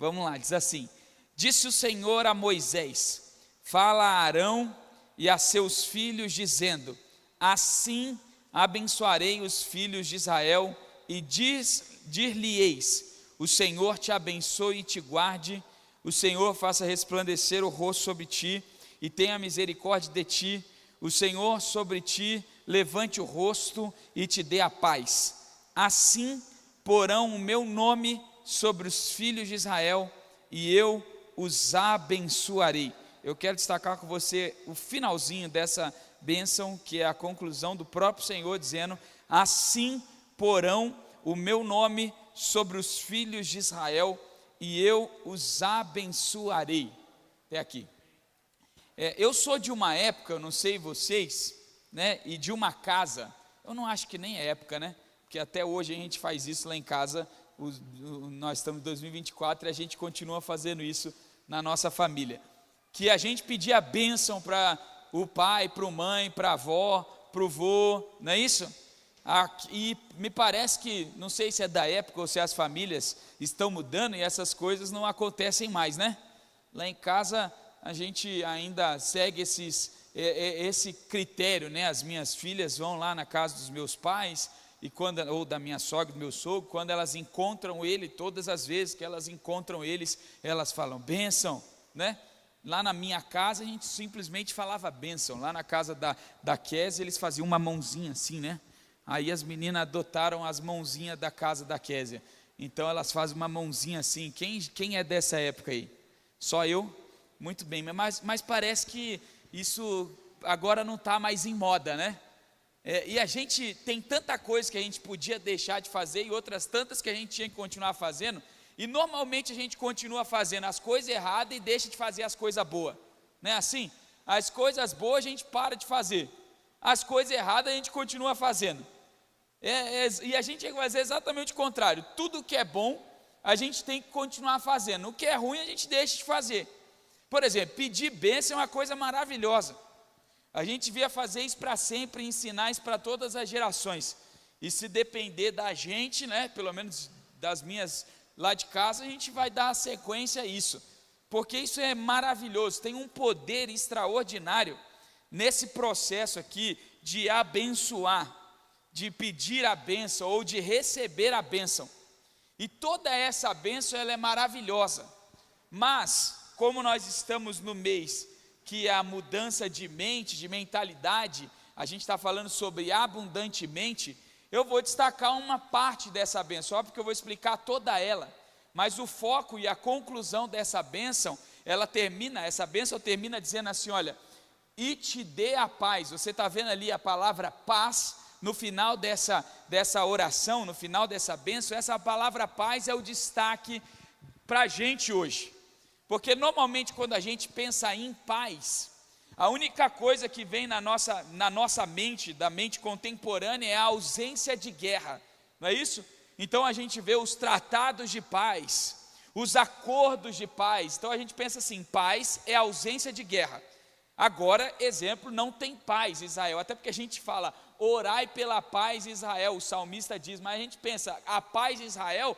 Vamos lá, diz assim: disse o Senhor a Moisés: fala a Arão e a seus filhos, dizendo: assim abençoarei os filhos de Israel, e dir-lhe-eis: o Senhor te abençoe e te guarde, o Senhor faça resplandecer o rosto sobre ti e tenha misericórdia de ti, o Senhor sobre ti levante o rosto e te dê a paz. Assim porão o meu nome sobre os filhos de Israel, e eu os abençoarei. Eu quero destacar com você o finalzinho dessa bênção, que é a conclusão do próprio Senhor, dizendo: assim porão o meu nome sobre os filhos de Israel, e eu os abençoarei. Até aqui. Eu sou de uma época, eu não sei vocês, né, e de uma casa, eu não acho que nem é época, né, porque até hoje a gente faz isso lá em casa, nós estamos em 2024 e a gente continua fazendo isso na nossa família, que a gente pedia bênção para o pai, para a mãe, para a avó, para o vô, não é isso? E me parece que, não sei se é da época ou se as famílias estão mudando e essas coisas não acontecem mais, né? Lá em casa a gente ainda segue esse critério, né? As minhas filhas vão lá na casa dos meus pais, ou da minha sogra, do meu sogro, quando elas encontram ele, todas as vezes que elas encontram eles, elas falam bênção, né? Lá na minha casa a gente simplesmente falava bênção. Lá na casa da Kézia eles faziam uma mãozinha assim, né? Aí as meninas adotaram as mãozinhas da casa da Kézia, então elas fazem uma mãozinha assim. Quem é dessa época aí? Só eu? Muito bem, mas parece que isso agora não está mais em moda, né? E a gente tem tanta coisa que a gente podia deixar de fazer e outras tantas que a gente tinha que continuar fazendo, e normalmente a gente continua fazendo as coisas erradas e deixa de fazer as coisas boas, não é assim? As coisas boas a gente para de fazer, as coisas erradas a gente continua fazendo, e a gente tem que fazer exatamente o contrário. Tudo que é bom a gente tem que continuar fazendo, o que é ruim a gente deixa de fazer. Por exemplo, pedir bênção é uma coisa maravilhosa, a gente devia fazer isso para sempre, ensinar isso para todas as gerações, e se depender da gente, né, pelo menos das minhas lá de casa, a gente vai dar sequência a isso, porque isso é maravilhoso, tem um poder extraordinário nesse processo aqui de abençoar, de pedir a bênção ou de receber a bênção, e toda essa bênção ela é maravilhosa, mas como nós estamos no mês que é a mudança de mente, de mentalidade, a gente está falando sobre abundantemente, eu vou destacar uma parte dessa bênção, óbvio que eu vou explicar toda ela, mas o foco e a conclusão dessa bênção, essa bênção termina dizendo assim: olha, e te dê a paz. Você está vendo ali a palavra paz, no final dessa oração, no final dessa bênção, essa palavra paz é o destaque para a gente hoje, porque normalmente quando a gente pensa em paz, a única coisa que vem na nossa mente, da mente contemporânea, é a ausência de guerra, não é isso? Então a gente vê os tratados de paz, os acordos de paz, então a gente pensa assim, paz é ausência de guerra. Agora, exemplo, não tem paz Israel, até porque a gente fala, orai pela paz Israel, o salmista diz, mas a gente pensa, a paz de Israel,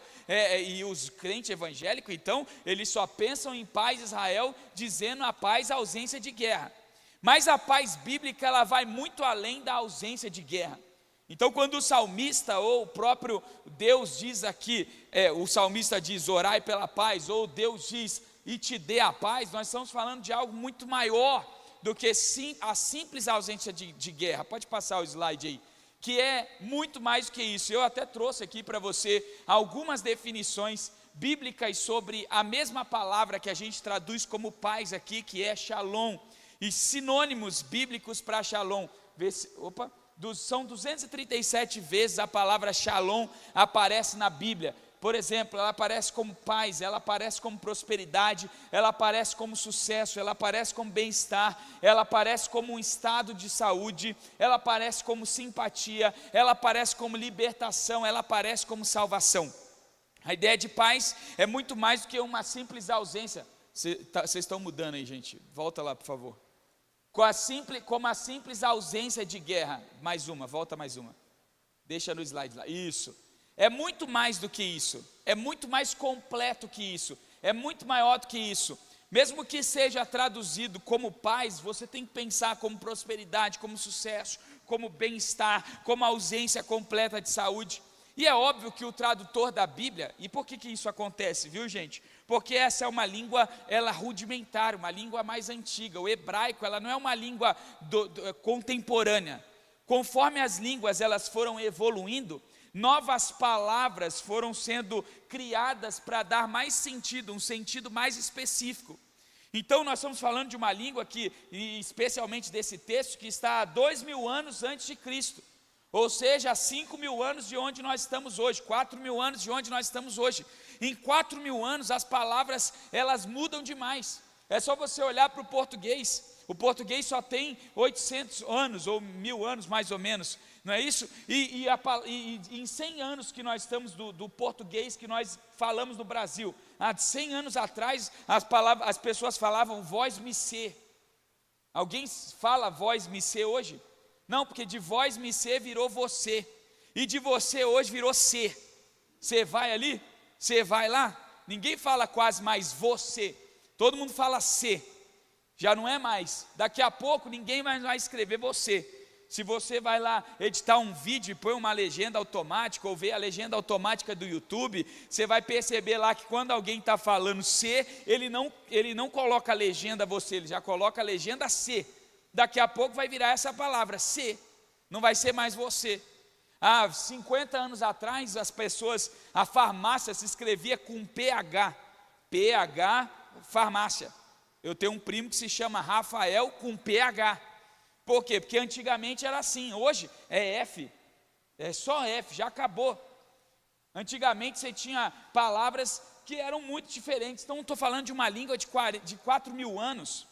e os crentes evangélicos, então, eles só pensam em paz Israel, dizendo a paz, a ausência de guerra. Mas a paz bíblica, ela vai muito além da ausência de guerra. Então, quando o salmista ou o próprio Deus diz aqui, o salmista diz, orai pela paz, ou Deus diz, e te dê a paz, nós estamos falando de algo muito maior do que a simples ausência de guerra. Pode passar o slide aí, que é muito mais do que isso. Eu até trouxe aqui para você algumas definições bíblicas sobre a mesma palavra que a gente traduz como paz aqui, que é shalom, e sinônimos bíblicos para shalom. São 237 vezes a palavra shalom aparece na Bíblia. Por exemplo, ela aparece como paz, ela aparece como prosperidade, ela aparece como sucesso, ela aparece como bem-estar, ela aparece como um estado de saúde, ela aparece como simpatia, ela aparece como libertação, ela aparece como salvação. A ideia de paz é muito mais do que uma simples ausência. Vocês estão mudando aí, gente, volta lá por favor. Como a simples ausência de guerra. Volta mais uma, deixa no slide lá, isso. É muito mais do que isso, é muito mais completo que isso, é muito maior do que isso. Mesmo que seja traduzido como paz, você tem que pensar como prosperidade, como sucesso, como bem-estar, como ausência completa de saúde. E é óbvio que o tradutor da Bíblia, e por que isso acontece, viu gente? Porque essa é uma língua, ela rudimentar, uma língua mais antiga. O hebraico, ela não é uma língua contemporânea. Conforme as línguas elas foram evoluindo, novas palavras foram sendo criadas para dar mais sentido, um sentido mais específico. Então nós estamos falando de uma língua que, especialmente desse texto, que está há 2000 anos antes de Cristo. Ou seja, há 5.000 anos de onde nós estamos hoje, 4.000 anos de onde nós estamos hoje. Em 4.000 anos as palavras elas mudam demais. É só você olhar para o português. O português só tem 800 anos, ou 1.000 anos mais ou menos, não é isso? E em 100 anos que nós estamos do português que nós falamos no Brasil, há 100 anos atrás as pessoas falavam vós me ser. Alguém fala vós me ser hoje? Não, porque de vós me ser virou você, e de você hoje virou ser. Você vai ali, você vai lá, ninguém fala quase mais você, todo mundo fala ser. Já não é mais, daqui a pouco ninguém mais vai escrever você. Se você vai lá editar um vídeo e põe uma legenda automática, ou ver a legenda automática do YouTube, você vai perceber lá que quando alguém está falando ser, ele não coloca a legenda você, ele já coloca a legenda ser. Daqui a pouco vai virar essa palavra, ser, não vai ser mais você. Há 50 anos atrás, a farmácia se escrevia com PH, farmácia. Eu tenho um primo que se chama Rafael com PH. Por quê? Porque antigamente era assim, hoje é F, é só F, já acabou. Antigamente você tinha palavras que eram muito diferentes. Então estou falando de uma língua de 4.000 anos,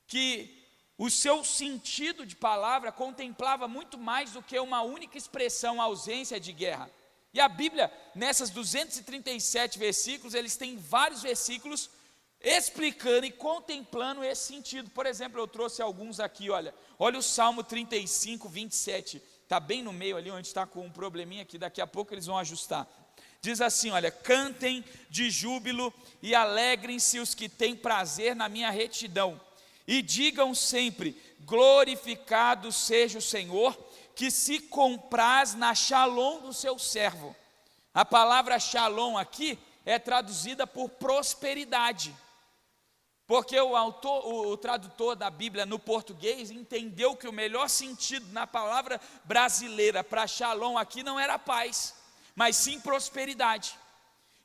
que o seu sentido de palavra contemplava muito mais do que uma única expressão, ausência de guerra. E a Bíblia, nessas 237 versículos, eles têm vários versículos explicando e contemplando esse sentido. Por exemplo, eu trouxe alguns aqui, olha o Salmo 35, 27, está bem no meio ali, onde está com um probleminha aqui, daqui a pouco eles vão ajustar. Diz assim, olha, cantem de júbilo e alegrem-se os que têm prazer na minha retidão, e digam sempre, glorificado seja o Senhor, que se compraz na shalom do seu servo. A palavra shalom aqui é traduzida por prosperidade, porque o tradutor da Bíblia no português entendeu que o melhor sentido na palavra brasileira para shalom aqui não era paz, mas sim prosperidade.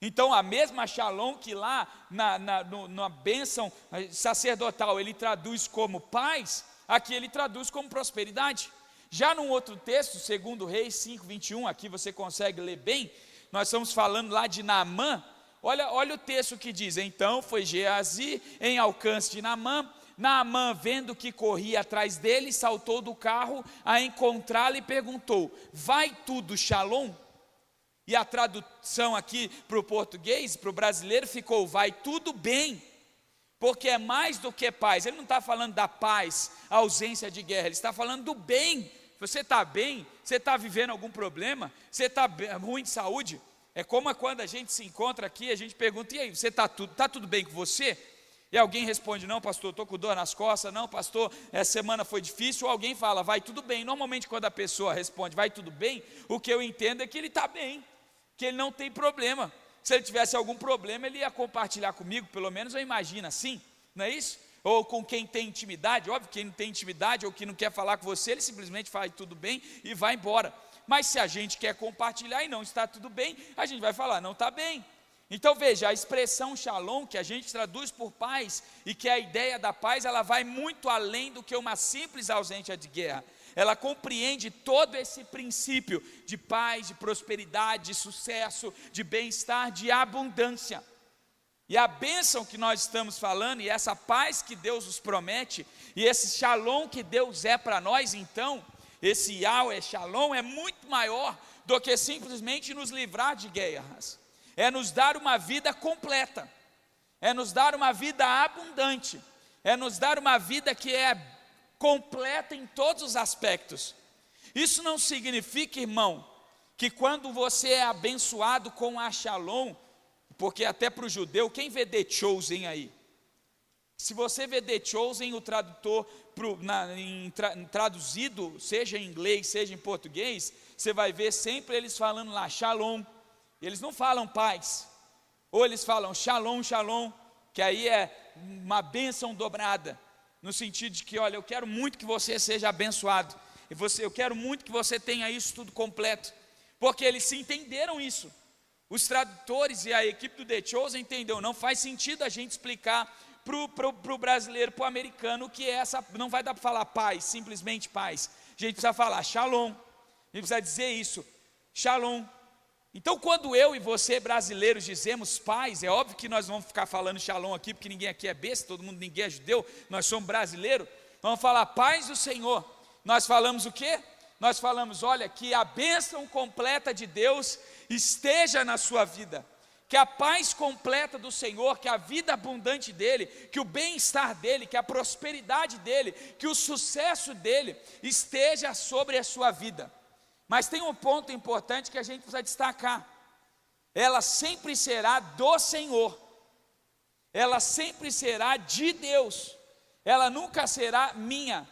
Então a mesma shalom que lá na bênção sacerdotal ele traduz como paz, aqui ele traduz como prosperidade. Já num outro texto, 2 Reis 5, 21, aqui você consegue ler bem, nós estamos falando lá de Naamã. Olha o texto que diz, então foi Geazi em alcance de Naamã. Naamã, vendo que corria atrás dele, saltou do carro a encontrá-lo e perguntou, vai tudo shalom? E a tradução aqui para o português, para o brasileiro, ficou, vai tudo bem, porque é mais do que paz. Ele não está falando da paz, a ausência de guerra, ele está falando do bem. Você está bem? Você está vivendo algum problema? Você está ruim de saúde? É como quando a gente se encontra aqui, a gente pergunta, e aí, você está tudo bem com você? E alguém responde, não pastor, estou com dor nas costas, não pastor, essa semana foi difícil, ou alguém fala, vai tudo bem. Normalmente quando a pessoa responde, vai tudo bem, o que eu entendo é que ele está bem, que ele não tem problema. Se ele tivesse algum problema, ele ia compartilhar comigo, pelo menos eu imagino assim, não é isso? Ou com quem tem intimidade, óbvio, quem não tem intimidade ou que não quer falar com você, ele simplesmente faz tudo bem e vai embora. Mas se a gente quer compartilhar e não está tudo bem, a gente vai falar, não está bem. Então veja, a expressão shalom, que a gente traduz por paz, e que é a ideia da paz, ela vai muito além do que uma simples ausência de guerra. Ela compreende todo esse princípio de paz, de prosperidade, de sucesso, de bem-estar, de abundância. E a bênção que nós estamos falando, e essa paz que Deus nos promete, e esse shalom que Deus é para nós, então, esse Yahweh shalom é muito maior do que simplesmente nos livrar de guerras. É nos dar uma vida completa, é nos dar uma vida abundante, é nos dar uma vida que é completa em todos os aspectos. Isso não significa, irmão, que quando você é abençoado com a shalom, porque até para o judeu, quem vê The Chosen aí? Se você vê The Chosen, o tradutor, traduzido, seja em inglês, seja em português, você vai ver sempre eles falando lá, Shalom. Eles não falam paz, ou eles falam Shalom, Shalom, que aí é uma bênção dobrada, no sentido de que, olha, eu quero muito que você seja abençoado, eu quero muito que você tenha isso tudo completo, porque eles se entenderam isso. Os tradutores e a equipe do The Chosen entendeu, não faz sentido a gente explicar para o brasileiro, para o americano, que é essa, não vai dar para falar paz, simplesmente paz, a gente precisa falar Shalom, a gente precisa dizer isso, Shalom. Então, quando eu e você, brasileiros, dizemos paz, é óbvio que nós vamos ficar falando Shalom aqui, porque ninguém aqui é besta, ninguém é judeu, nós somos brasileiros, vamos falar paz do Senhor. Nós falamos o quê? Nós falamos, olha, que a bênção completa de Deus esteja na sua vida, que a paz completa do Senhor, que a vida abundante dEle, que o bem-estar dEle, que a prosperidade dEle, que o sucesso dEle esteja sobre a sua vida. Mas tem um ponto importante que a gente precisa destacar, ela sempre será do Senhor, ela sempre será de Deus, ela nunca será minha,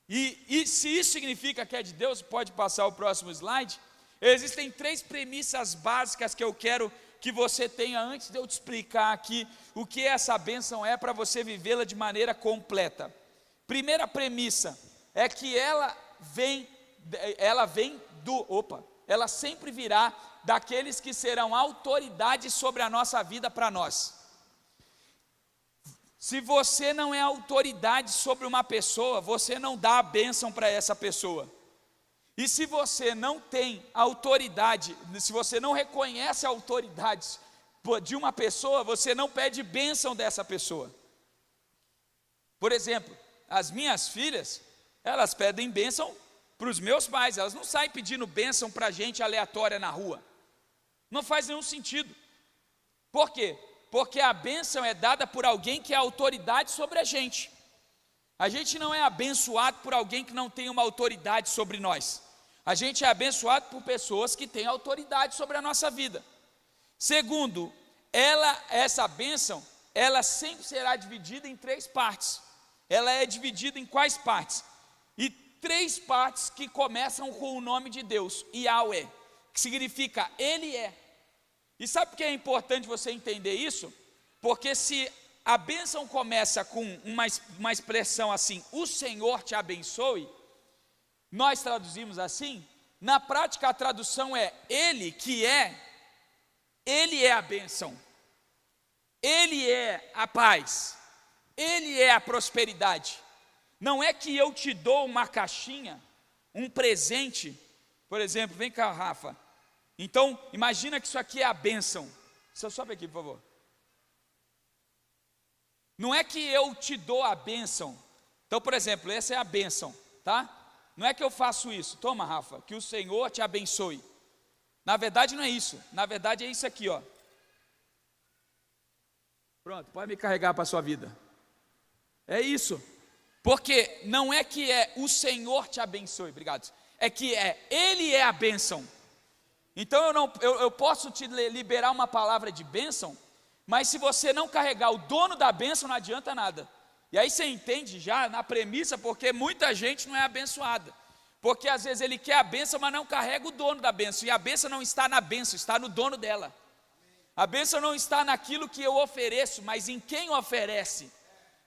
e se isso significa que é de Deus, pode passar o próximo slide, existem 3 premissas básicas que eu quero que você tenha, antes de eu te explicar aqui, o que essa bênção é, para você vivê-la de maneira completa. Primeira premissa, é que ela sempre virá daqueles que serão autoridade sobre a nossa vida para nós. Se você não é autoridade sobre uma pessoa, você não dá a bênção para essa pessoa. E se você não tem autoridade, se você não reconhece a autoridade de uma pessoa, você não pede bênção dessa pessoa. Por exemplo, as minhas filhas, elas pedem bênção para os meus pais, elas não saem pedindo bênção para gente aleatória na rua, não faz nenhum sentido. Por quê? Porque a bênção é dada por alguém que é autoridade sobre a gente não é abençoado por alguém que não tem uma autoridade sobre nós, a gente é abençoado por pessoas que têm autoridade sobre a nossa vida. Segundo, essa bênção, ela sempre será dividida em 3 partes, ela é dividida em quais partes? E 3 partes que começam com o nome de Deus, Yahweh, que significa Ele é. E sabe por que é importante você entender isso? Porque se a bênção começa com uma expressão assim, o Senhor te abençoe, nós traduzimos assim, na prática a tradução é Ele que é, Ele é a bênção, Ele é a paz, Ele é a prosperidade. Não é que eu te dou uma caixinha, um presente, por exemplo, vem cá, Rafa. Então, imagina que isso aqui é a bênção. Só sobe aqui, por favor. Não é que eu te dou a bênção. Então, por exemplo, essa é a bênção, tá? Não é que eu faço isso. Toma, Rafa, que o Senhor te abençoe. Na verdade não é isso. Na verdade é isso aqui, ó. Pronto, pode me carregar para a sua vida. É isso. Porque não é que é o Senhor te abençoe, obrigado. É que Ele é a bênção. Então eu posso te liberar uma palavra de bênção, mas se você não carregar o dono da bênção, não adianta nada. E aí você entende já na premissa, porque muita gente não é abençoada. Porque às vezes ele quer a bênção, mas não carrega o dono da bênção. E a bênção não está na bênção, está no dono dela. A bênção não está naquilo que eu ofereço, mas em quem oferece.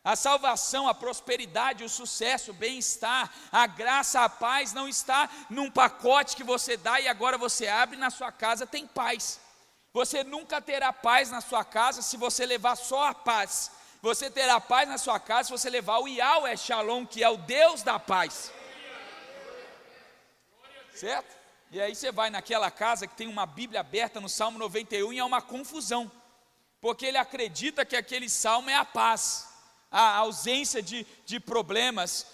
A salvação, a prosperidade, o sucesso, o bem-estar, a graça, a paz não está num pacote que você dá e agora você abre e na sua casa tem paz. Você nunca terá paz na sua casa se você levar só a paz. Você terá paz na sua casa se você levar o Yahweh Shalom, que é o Deus da paz. Certo? E aí você vai naquela casa que tem uma Bíblia aberta no Salmo 91 e é uma confusão. Porque ele acredita que aquele salmo é a paz. A ausência de problemas,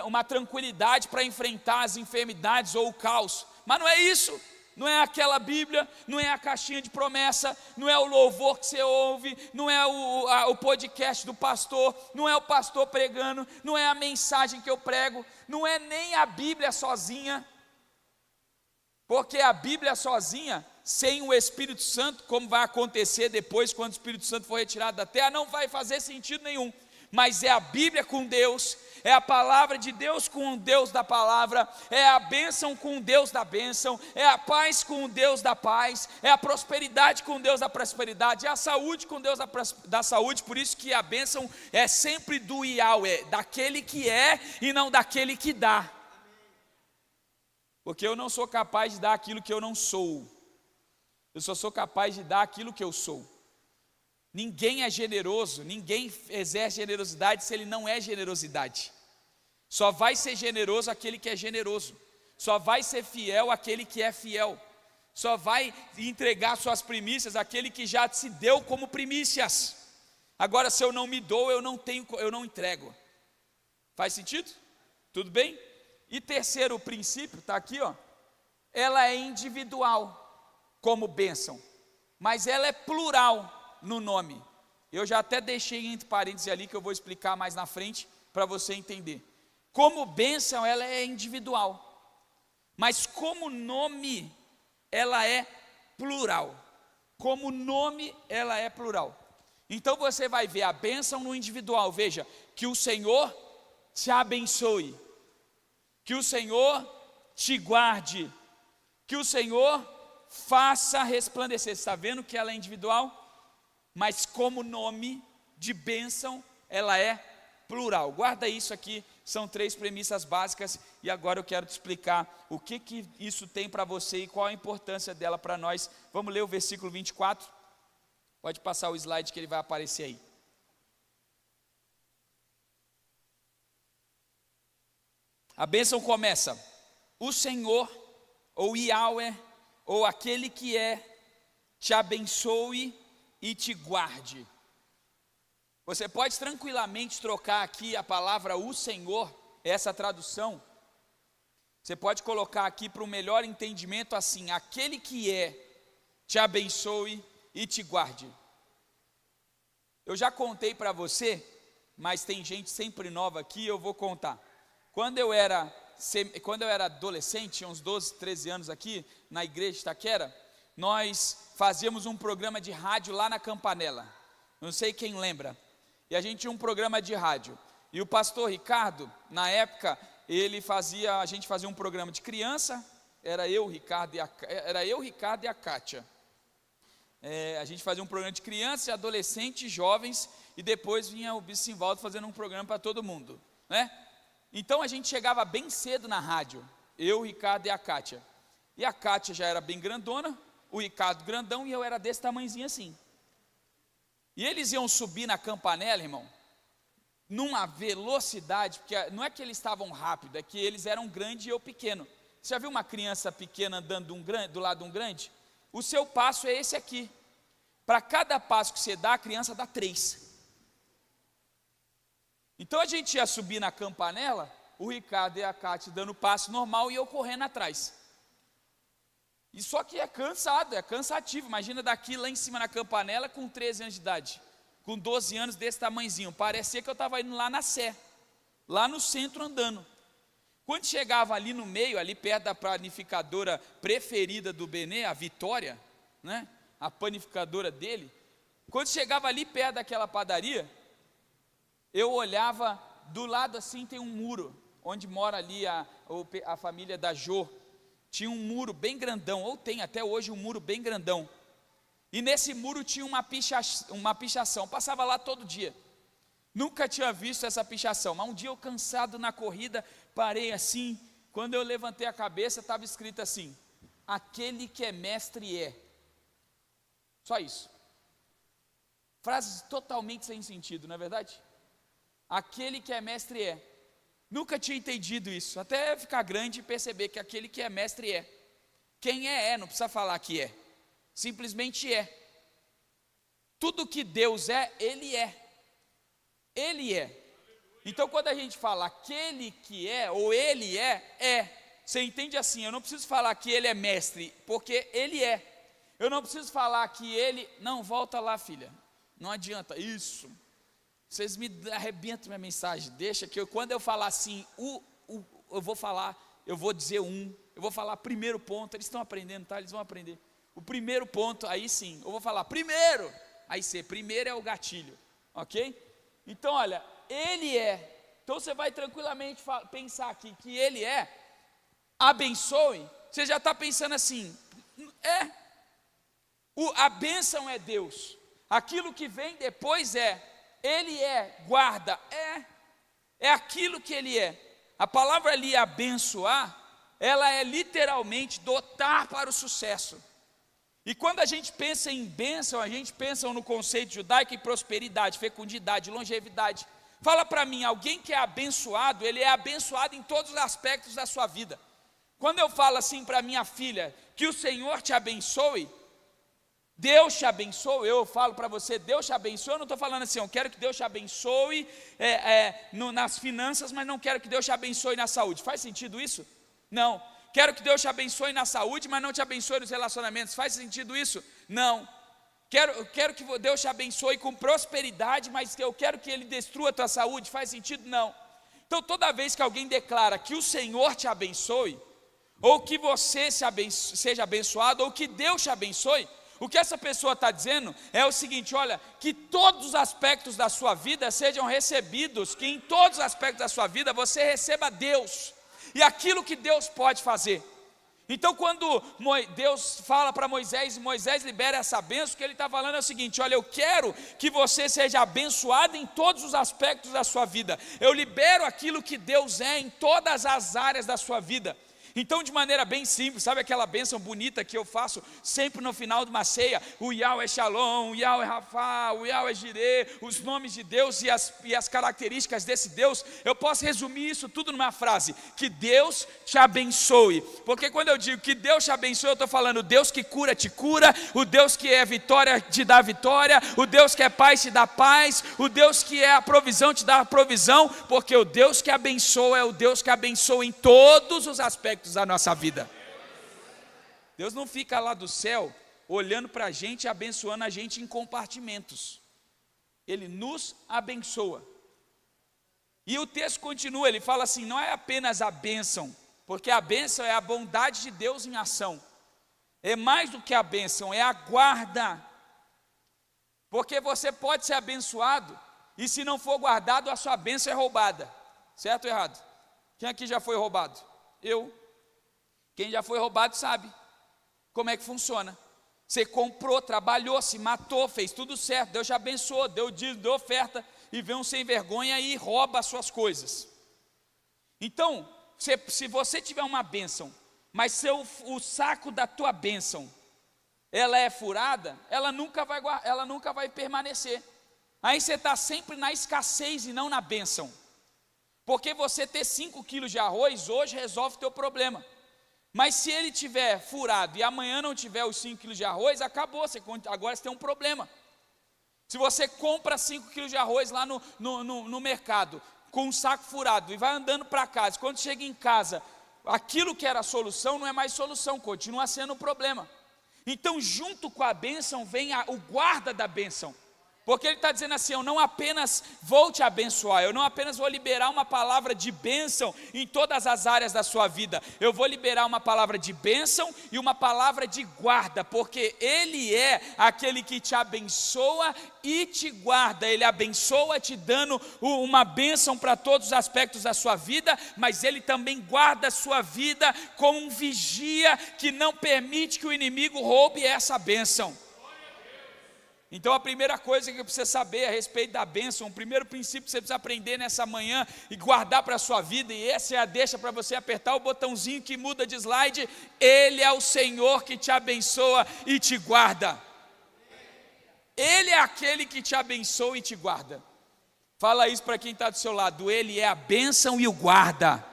uma tranquilidade para enfrentar as enfermidades ou o caos. Mas não é isso, não é aquela Bíblia, não é a caixinha de promessa, não é o louvor que você ouve, não é o podcast do pastor, não é o pastor pregando, não é a mensagem que eu prego, não é nem a Bíblia sozinha, porque a Bíblia sozinha sem o Espírito Santo, como vai acontecer depois, quando o Espírito Santo for retirado da terra, não vai fazer sentido nenhum. Mas é a Bíblia com Deus, é a palavra de Deus com o Deus da palavra, é a bênção com o Deus da bênção, é a paz com o Deus da paz, é a prosperidade com o Deus da prosperidade, é a saúde com o Deus da saúde. Por isso que a bênção é sempre do Yahweh, daquele que é e não daquele que dá. Porque eu não sou capaz de dar aquilo que eu não sou, eu só sou capaz de dar aquilo que eu sou. Ninguém é generoso, ninguém exerce generosidade se ele não é generosidade. Só vai ser generoso aquele que é generoso, só vai ser fiel aquele que é fiel, só vai entregar suas primícias aquele que já se deu como primícias. Agora, se eu não me dou, eu não entrego. Faz sentido? Tudo bem? E terceiro princípio, está aqui, ó. Ela é individual como bênção, mas ela é plural no nome. Eu já até deixei entre parênteses ali, que eu vou explicar mais na frente, para você entender. Como bênção, ela é individual, mas como nome, ela é plural. Como nome, ela é plural. Então você vai ver a bênção no individual. Veja, que o Senhor te abençoe, que o Senhor te guarde, que o Senhor faça resplandecer. Você está vendo que ela é individual? Mas como nome de bênção, ela é plural. Guarda isso aqui, são 3 premissas básicas, e agora eu quero te explicar o que isso tem para você e qual a importância dela para nós. Vamos ler o versículo 24? Pode passar o slide que ele vai aparecer aí. A bênção começa: o Senhor, ou Yahweh, ou aquele que é, te abençoe e te guarde. Você pode tranquilamente trocar aqui a palavra o Senhor, essa tradução, você pode colocar aqui para um melhor entendimento assim: aquele que é, te abençoe e te guarde. Eu já contei para você, mas tem gente sempre nova aqui, eu vou contar. Quando eu era adolescente, tinha uns 12, 13 anos aqui, na igreja de Itaquera, nós fazíamos um programa de rádio lá na Campanella, não sei quem lembra, e a gente tinha um programa de rádio, e o pastor Ricardo, na época, a gente fazia um programa de criança, era eu, Ricardo e a Kátia, a gente fazia um programa de criança, adolescente, jovens, e depois vinha o Bispo Simvaldo fazendo um programa para todo mundo, né? Então a gente chegava bem cedo na rádio, eu, Ricardo e a Kátia, e a Kátia já era bem grandona, o Ricardo grandão, e eu era desse tamanhozinho assim. E eles iam subir na Campanella, irmão, numa velocidade, porque não é que eles estavam rápido, é que eles eram grandes e eu pequeno. Você já viu uma criança pequena andando do lado de um grande? O seu passo é esse aqui. Para cada passo que você dá, a criança dá 3. Então a gente ia subir na Campanella, o Ricardo e a Kátia dando passo normal e eu correndo atrás. E só que é cansado, é cansativo. Imagina daqui lá em cima na Campanella com 13 anos de idade, com 12 anos desse tamanhozinho. Parecia que eu estava indo lá na Sé, lá no centro andando. Quando chegava ali no meio, ali perto da panificadora preferida do Benê, a Vitória, né? A panificadora dele, quando chegava ali perto daquela padaria, eu olhava, do lado assim tem um muro, onde mora ali a família da Jô. Tinha um muro bem grandão, ou tem até hoje um muro bem grandão, e nesse muro tinha uma pichação, passava lá todo dia, nunca tinha visto essa pichação, mas um dia eu cansado na corrida, parei assim, quando eu levantei a cabeça estava escrito assim: aquele que é mestre é, só isso, frases totalmente sem sentido, não é verdade? Aquele que é mestre é. Nunca tinha entendido isso, até ficar grande e perceber que aquele que é mestre é. Quem é, não precisa falar que é, simplesmente é. Tudo que Deus é, Ele é. Ele é. Então quando a gente fala aquele que é, ou Ele é. Você entende assim, eu não preciso falar que Ele é mestre, porque Ele é. Eu não preciso falar que Ele, não, volta lá filha, não adianta, isso. Vocês me arrebentam minha mensagem, deixa que quando eu falar assim, eu vou dizer eu vou falar primeiro ponto, eles estão aprendendo, tá? Eles vão aprender. O primeiro ponto, aí sim, eu vou falar primeiro, aí primeiro é o gatilho, ok? Então olha, ele é, então você vai tranquilamente pensar aqui que ele é, abençoe, você já está pensando assim, a bênção é Deus, aquilo que vem depois ele é, guarda, é aquilo que ele é. A palavra ali, abençoar, ela é literalmente dotar para o sucesso. E quando a gente pensa em bênção, a gente pensa no conceito judaico em prosperidade, fecundidade, longevidade. Fala para mim, alguém que é abençoado, ele é abençoado em todos os aspectos da sua vida. Quando eu falo assim para minha filha, que o Senhor te abençoe, Deus te abençoe, eu falo para você, Deus te abençoe, eu não estou falando assim, eu quero que Deus te abençoe nas finanças, mas não quero que Deus te abençoe na saúde. Faz sentido isso? Não. Quero que Deus te abençoe na saúde, mas não te abençoe nos relacionamentos. Faz sentido isso? Não. Quero que Deus te abençoe com prosperidade, mas eu quero que Ele destrua a tua saúde. Faz sentido? Não. Então toda vez que alguém declara que o Senhor te abençoe, ou que você seja abençoado, ou que Deus te abençoe, o que essa pessoa está dizendo é o seguinte, olha, que todos os aspectos da sua vida sejam recebidos, que em todos os aspectos da sua vida você receba Deus, e aquilo que Deus pode fazer. Então quando Deus fala para Moisés, e Moisés libera essa bênção, o que ele está falando é o seguinte, olha, eu quero que você seja abençoado em todos os aspectos da sua vida, eu libero aquilo que Deus é em todas as áreas da sua vida. Então de maneira bem simples, sabe aquela bênção bonita que eu faço sempre no final de uma ceia, o Yahweh Shalom, o Yahweh Rafa, o Yahweh Jireh, os nomes de Deus e as características desse Deus, eu posso resumir isso tudo numa frase, que Deus te abençoe, porque quando eu digo que Deus te abençoe, eu estou falando o Deus que cura te cura, o Deus que é vitória te dá vitória, o Deus que é paz te dá paz, o Deus que é a provisão te dá a provisão, porque o Deus que abençoa é o Deus que abençoa em todos os aspectos da nossa vida. Deus não fica lá do céu olhando para a gente e abençoando a gente em compartimentos. Ele nos abençoa. E o texto continua, ele fala assim, não é apenas a bênção, porque a bênção é a bondade de Deus em ação. É mais do que a bênção, é a guarda. Porque você pode ser abençoado e se não for guardado, a sua bênção é roubada. Certo ou errado? Quem aqui já foi roubado? Eu. Quem já foi roubado sabe como é que funciona. Você comprou, trabalhou, se matou, fez tudo certo, Deus te abençoou, deu dízimo, deu oferta, e vem um sem vergonha e rouba as suas coisas. Então, se você tiver uma bênção, mas o saco da tua bênção, ela é furada, ela nunca vai permanecer. Aí você está sempre na escassez e não na bênção. Porque você ter 5 quilos de arroz hoje resolve o teu problema. Mas se ele tiver furado e amanhã não tiver os 5 quilos de arroz, acabou, agora você tem um problema. Se você compra 5 quilos de arroz lá no mercado, com um saco furado, e vai andando para casa, quando chega em casa, aquilo que era a solução não é mais solução, continua sendo um problema. Então junto com a bênção vem o guarda da bênção. Porque ele está dizendo assim, eu não apenas vou te abençoar, eu não apenas vou liberar uma palavra de bênção em todas as áreas da sua vida, eu vou liberar uma palavra de bênção e uma palavra de guarda, porque Ele é aquele que te abençoa e te guarda, Ele abençoa te dando uma bênção para todos os aspectos da sua vida, mas Ele também guarda a sua vida como um vigia que não permite que o inimigo roube essa bênção. Então a primeira coisa que você saber a respeito da bênção, o primeiro princípio que você precisa aprender nessa manhã e guardar para a sua vida, e essa é a deixa para você apertar o botãozinho que muda de slide, Ele é o Senhor que te abençoa e te guarda. Ele é aquele que te abençoa e te guarda. Fala isso para quem está do seu lado, Ele é a bênção e o guarda.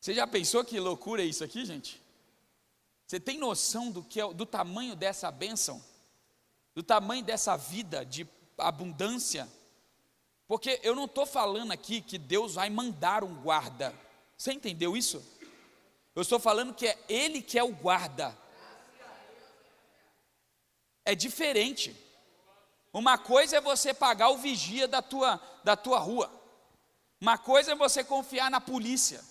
Você já pensou que loucura é isso aqui, gente? Você tem noção do tamanho dessa bênção? Do tamanho dessa vida de abundância? Porque eu não estou falando aqui que Deus vai mandar um guarda. Você entendeu isso? Eu estou falando que é Ele que é o guarda. É diferente. Uma coisa é você pagar o vigia da tua rua. Uma coisa é você confiar na polícia,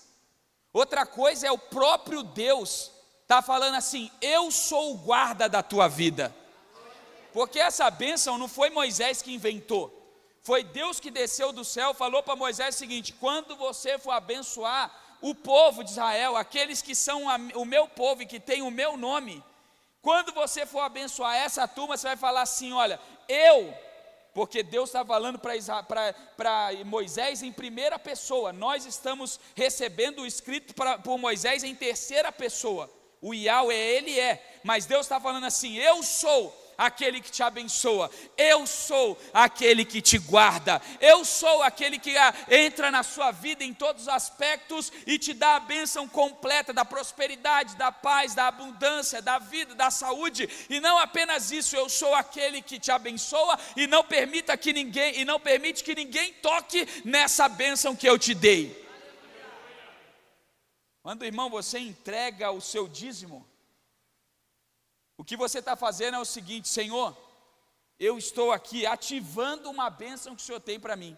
outra coisa é o próprio Deus está falando assim: eu sou o guarda da tua vida. Porque essa bênção não foi Moisés que inventou, foi Deus que desceu do céu, falou para Moisés o seguinte: quando você for abençoar o povo de Israel, aqueles que são o meu povo e que tem o meu nome, quando você for abençoar essa turma, você vai falar assim: olha, porque Deus está falando para Moisés em primeira pessoa, nós estamos recebendo o escrito por Moisés em terceira pessoa, o Yahweh ele é, mas Deus está falando assim: eu sou aquele que te abençoa, eu sou aquele que te guarda, eu sou aquele que entra na sua vida em todos os aspectos e te dá a bênção completa da prosperidade, da paz, da abundância, da vida, da saúde. E não apenas isso, eu sou aquele que te abençoa e não permite que ninguém toque nessa bênção que eu te dei. Quando, irmão, você entrega o seu dízimo, o que você está fazendo é o seguinte: Senhor, eu estou aqui ativando uma bênção que o Senhor tem para mim.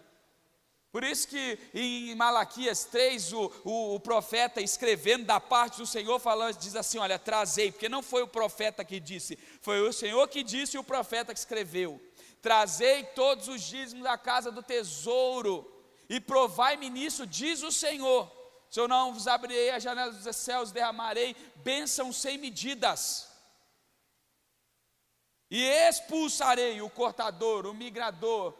Por isso que em Malaquias 3, o profeta escrevendo da parte do Senhor, diz assim: olha, trazei, porque não foi o profeta que disse, foi o Senhor que disse e o profeta que escreveu: trazei todos os dízimos da casa do tesouro, e provai-me nisso, diz o Senhor, se eu não vos abrirei as janelas dos céus, derramarei bênçãos sem medidas. E expulsarei o cortador, o migrador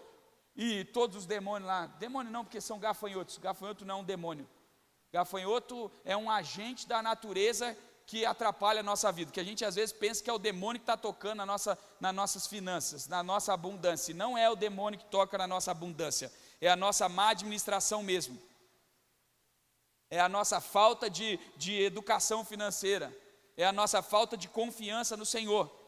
e todos os demônios lá. Demônio não, porque são gafanhotos. Gafanhoto não é um demônio. Gafanhoto é um agente da natureza que atrapalha a nossa vida, que a gente às vezes pensa que é o demônio que está tocando nas nossas finanças, na nossa abundância. E não é o demônio que toca na nossa abundância, é a nossa má administração mesmo. É a nossa falta de educação financeira, é a nossa falta de confiança no Senhor.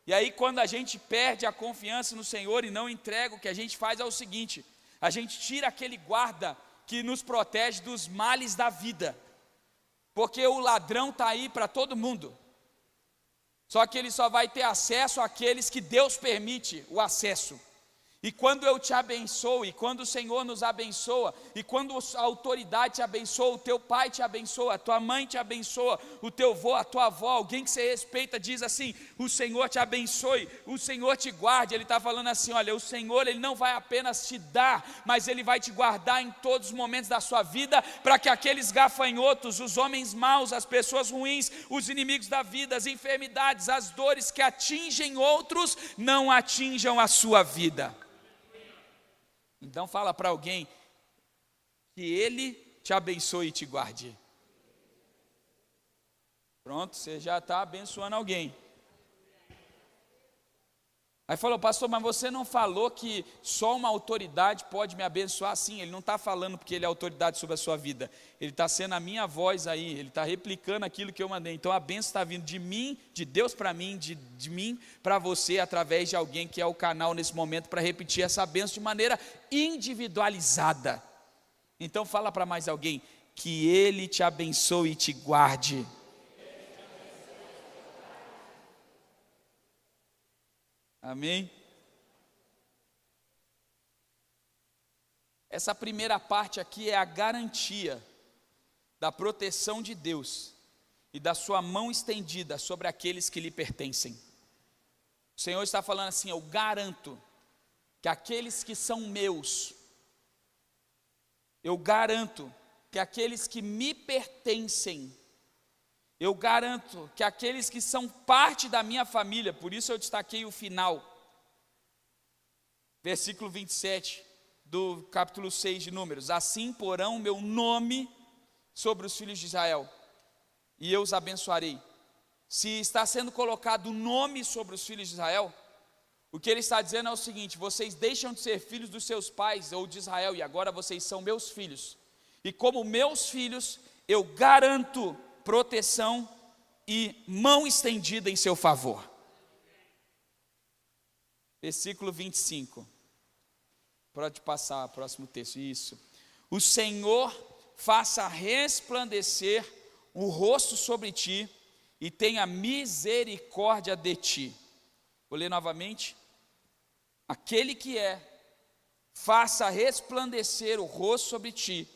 E aí, quando a gente perde a confiança no Senhor e não entrega, o que a gente faz é o seguinte: a gente tira aquele guarda que nos protege dos males da vida, porque o ladrão está aí para todo mundo, só que ele só vai ter acesso àqueles que Deus permite o acesso. E quando eu te abençoo, e quando o Senhor nos abençoa, e quando a autoridade te abençoa, o teu pai te abençoa, a tua mãe te abençoa, o teu avô, a tua avó, alguém que você respeita diz assim: o Senhor te abençoe, o Senhor te guarde. Ele está falando assim: olha, o Senhor ele não vai apenas te dar, mas ele vai te guardar em todos os momentos da sua vida, para que aqueles gafanhotos, os homens maus, as pessoas ruins, os inimigos da vida, as enfermidades, as dores que atingem outros, não atinjam a sua vida. Então fala para alguém que ele te abençoe e te guarde. Pronto, você já está abençoando alguém. Aí falou: pastor, mas você não falou que só uma autoridade pode me abençoar? Sim, ele não está falando porque ele é autoridade sobre a sua vida, ele está sendo a minha voz aí, ele está replicando aquilo que eu mandei. Então a bênção está vindo de mim, de Deus para mim, de mim para você, através de alguém que é o canal nesse momento para repetir essa bênção de maneira individualizada. Então fala para mais alguém: que ele te abençoe e te guarde. Amém? Essa primeira parte aqui é a garantia da proteção de Deus e da sua mão estendida sobre aqueles que lhe pertencem. O Senhor está falando assim: eu garanto que aqueles que são meus, eu garanto que aqueles que me pertencem, eu garanto que aqueles que são parte da minha família, por isso eu destaquei o final, versículo 27 do capítulo 6 de Números: assim porão o meu nome sobre os filhos de Israel, e eu os abençoarei. Se está sendo colocado o nome sobre os filhos de Israel, o que ele está dizendo é o seguinte: vocês deixam de ser filhos dos seus pais ou de Israel, e agora vocês são meus filhos, e como meus filhos, eu garanto proteção e mão estendida em seu favor. Versículo 25. Pode passar, próximo texto. Isso. O Senhor faça resplandecer o rosto sobre ti e tenha misericórdia de ti. Vou ler novamente. Aquele que é faça resplandecer o rosto sobre ti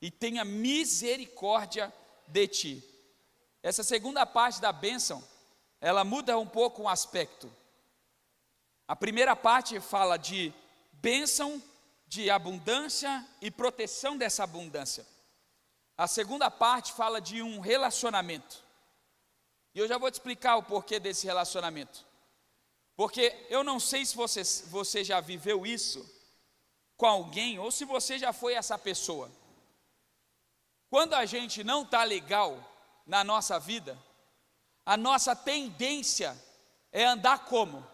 e tenha misericórdia de ti. Essa segunda parte da bênção, ela muda um pouco o aspecto. A primeira parte fala de bênção, de abundância e proteção dessa abundância. A segunda parte fala de um relacionamento. E eu já vou te explicar o porquê desse relacionamento. Porque eu não sei se você já viveu isso com alguém, ou se você já foi essa pessoa. Quando a gente não está legal na nossa vida, a nossa tendência é andar como?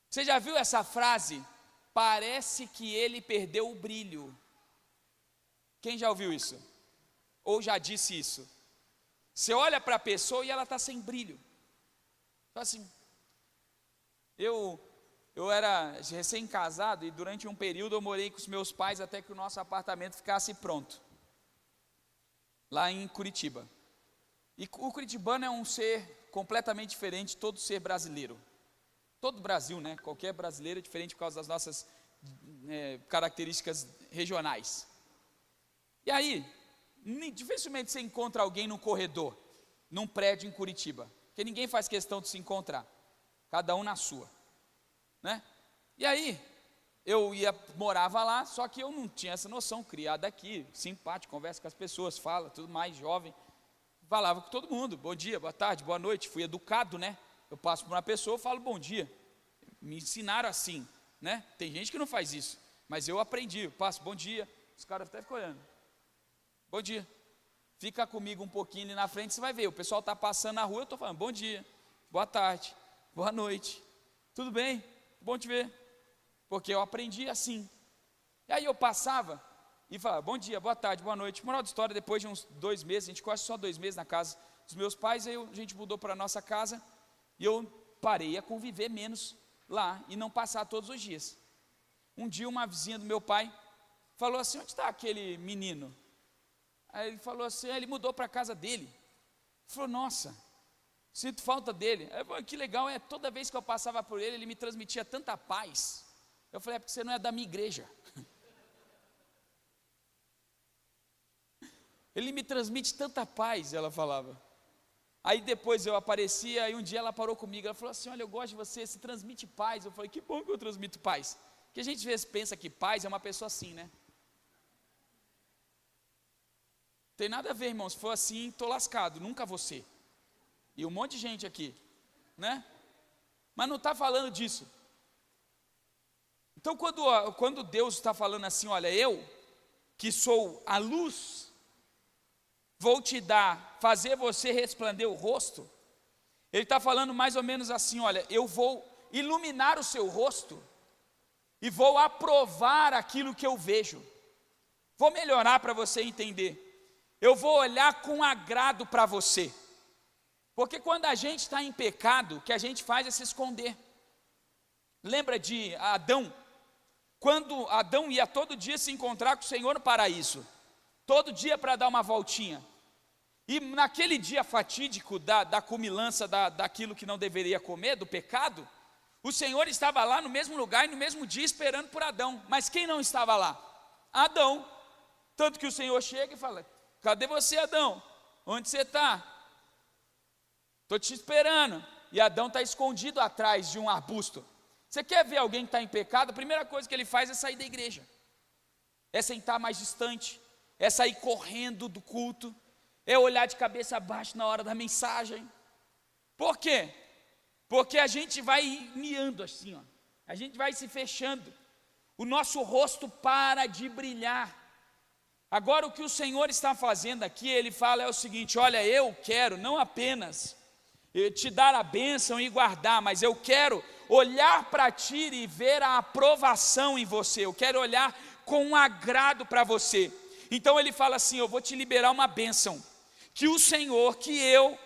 Você já viu essa frase? Parece que ele perdeu o brilho. Quem já ouviu isso? Ou já disse isso? Você olha para a pessoa e ela está sem brilho. Então assim, eu era recém-casado e durante um período eu morei com os meus pais até que o nosso apartamento ficasse pronto. Lá em Curitiba. E o curitibano é um ser completamente diferente de todo ser brasileiro. Todo o Brasil, né? Qualquer brasileiro é diferente por causa das nossas características regionais. E aí, dificilmente você encontra alguém num corredor, num prédio em Curitiba, porque ninguém faz questão de se encontrar, cada um na sua, né? E aí, morava lá, só que eu não tinha essa noção, criado aqui, simpático, conversa com as pessoas, fala, tudo mais, jovem, falava com todo mundo, bom dia, boa tarde, boa noite, fui educado, né? Eu passo por uma pessoa, falo bom dia, me ensinaram assim, né? Tem gente que não faz isso, mas eu aprendi, eu passo bom dia, os caras até ficam olhando, bom dia, fica comigo um pouquinho ali na frente, você vai ver, o pessoal está passando na rua, eu estou falando bom dia, boa tarde, boa noite, tudo bem, bom te ver, porque eu aprendi assim. E aí eu passava e falava bom dia, boa tarde, boa noite. Moral da história, depois de uns 2 meses, a gente quase só 2 meses na casa dos meus pais, aí a gente mudou para a nossa casa e eu parei a conviver menos lá e não passar todos os dias. Um dia uma vizinha do meu pai falou assim, onde está aquele menino? Aí ele falou assim, ele mudou para a casa dele. Ele falou, nossa, sinto falta dele. Aí eu falei, que legal, toda vez que eu passava por ele, ele me transmitia tanta paz. Eu falei, porque você não é da minha igreja. Ele me transmite tanta paz, ela falava. Aí depois eu aparecia, aí um dia ela parou comigo, ela falou assim, olha, eu gosto de você, se transmite paz. Eu falei, que bom que eu transmito paz. Porque a gente às vezes pensa que paz é uma pessoa assim, né? Tem nada a ver, irmão, se for assim, estou lascado, nunca você. E um monte de gente aqui, né? Mas não está falando disso. Então quando Deus está falando assim, olha, eu, que sou a luz, vou te fazer você resplandecer o rosto, ele está falando mais ou menos assim, olha, eu vou iluminar o seu rosto, e vou aprovar aquilo que eu vejo, vou melhorar para você entender, eu vou olhar com agrado para você, porque quando a gente está em pecado, o que a gente faz é se esconder. Lembra de Adão? Quando Adão ia todo dia se encontrar com o Senhor no paraíso, todo dia para dar uma voltinha, e naquele dia fatídico da cumilança daquilo que não deveria comer, do pecado, o Senhor estava lá no mesmo lugar e no mesmo dia esperando por Adão, mas quem não estava lá? Adão, tanto que o Senhor chega e fala, cadê você, Adão? Onde você está? Estou te esperando. E Adão está escondido atrás de um arbusto. Você quer ver alguém que está em pecado? A primeira coisa que ele faz é sair da igreja, é sentar mais distante, é sair correndo do culto, é olhar de cabeça abaixo na hora da mensagem. Por quê? Porque a gente vai miando assim, ó. A gente vai se fechando, o nosso rosto para de brilhar. Agora o que o Senhor está fazendo aqui, Ele fala é o seguinte, olha, eu quero não apenas te dar a bênção e guardar, mas eu quero olhar para ti e ver a aprovação em você, eu quero olhar com um agrado para você. Então Ele fala assim, eu vou te liberar uma bênção, que o Senhor, que eu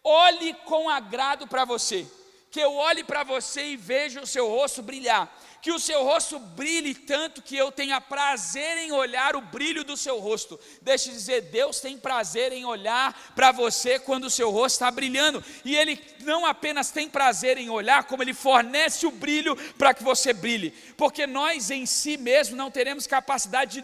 olhe com agrado para você, que eu olhe para você e veja o seu rosto brilhar, que o seu rosto brilhe tanto que eu tenha prazer em olhar o brilho do seu rosto. Deixa eu dizer, Deus tem prazer em olhar para você quando o seu rosto está brilhando, e Ele não apenas tem prazer em olhar, como Ele fornece o brilho para que você brilhe, porque nós em si mesmos não teremos capacidade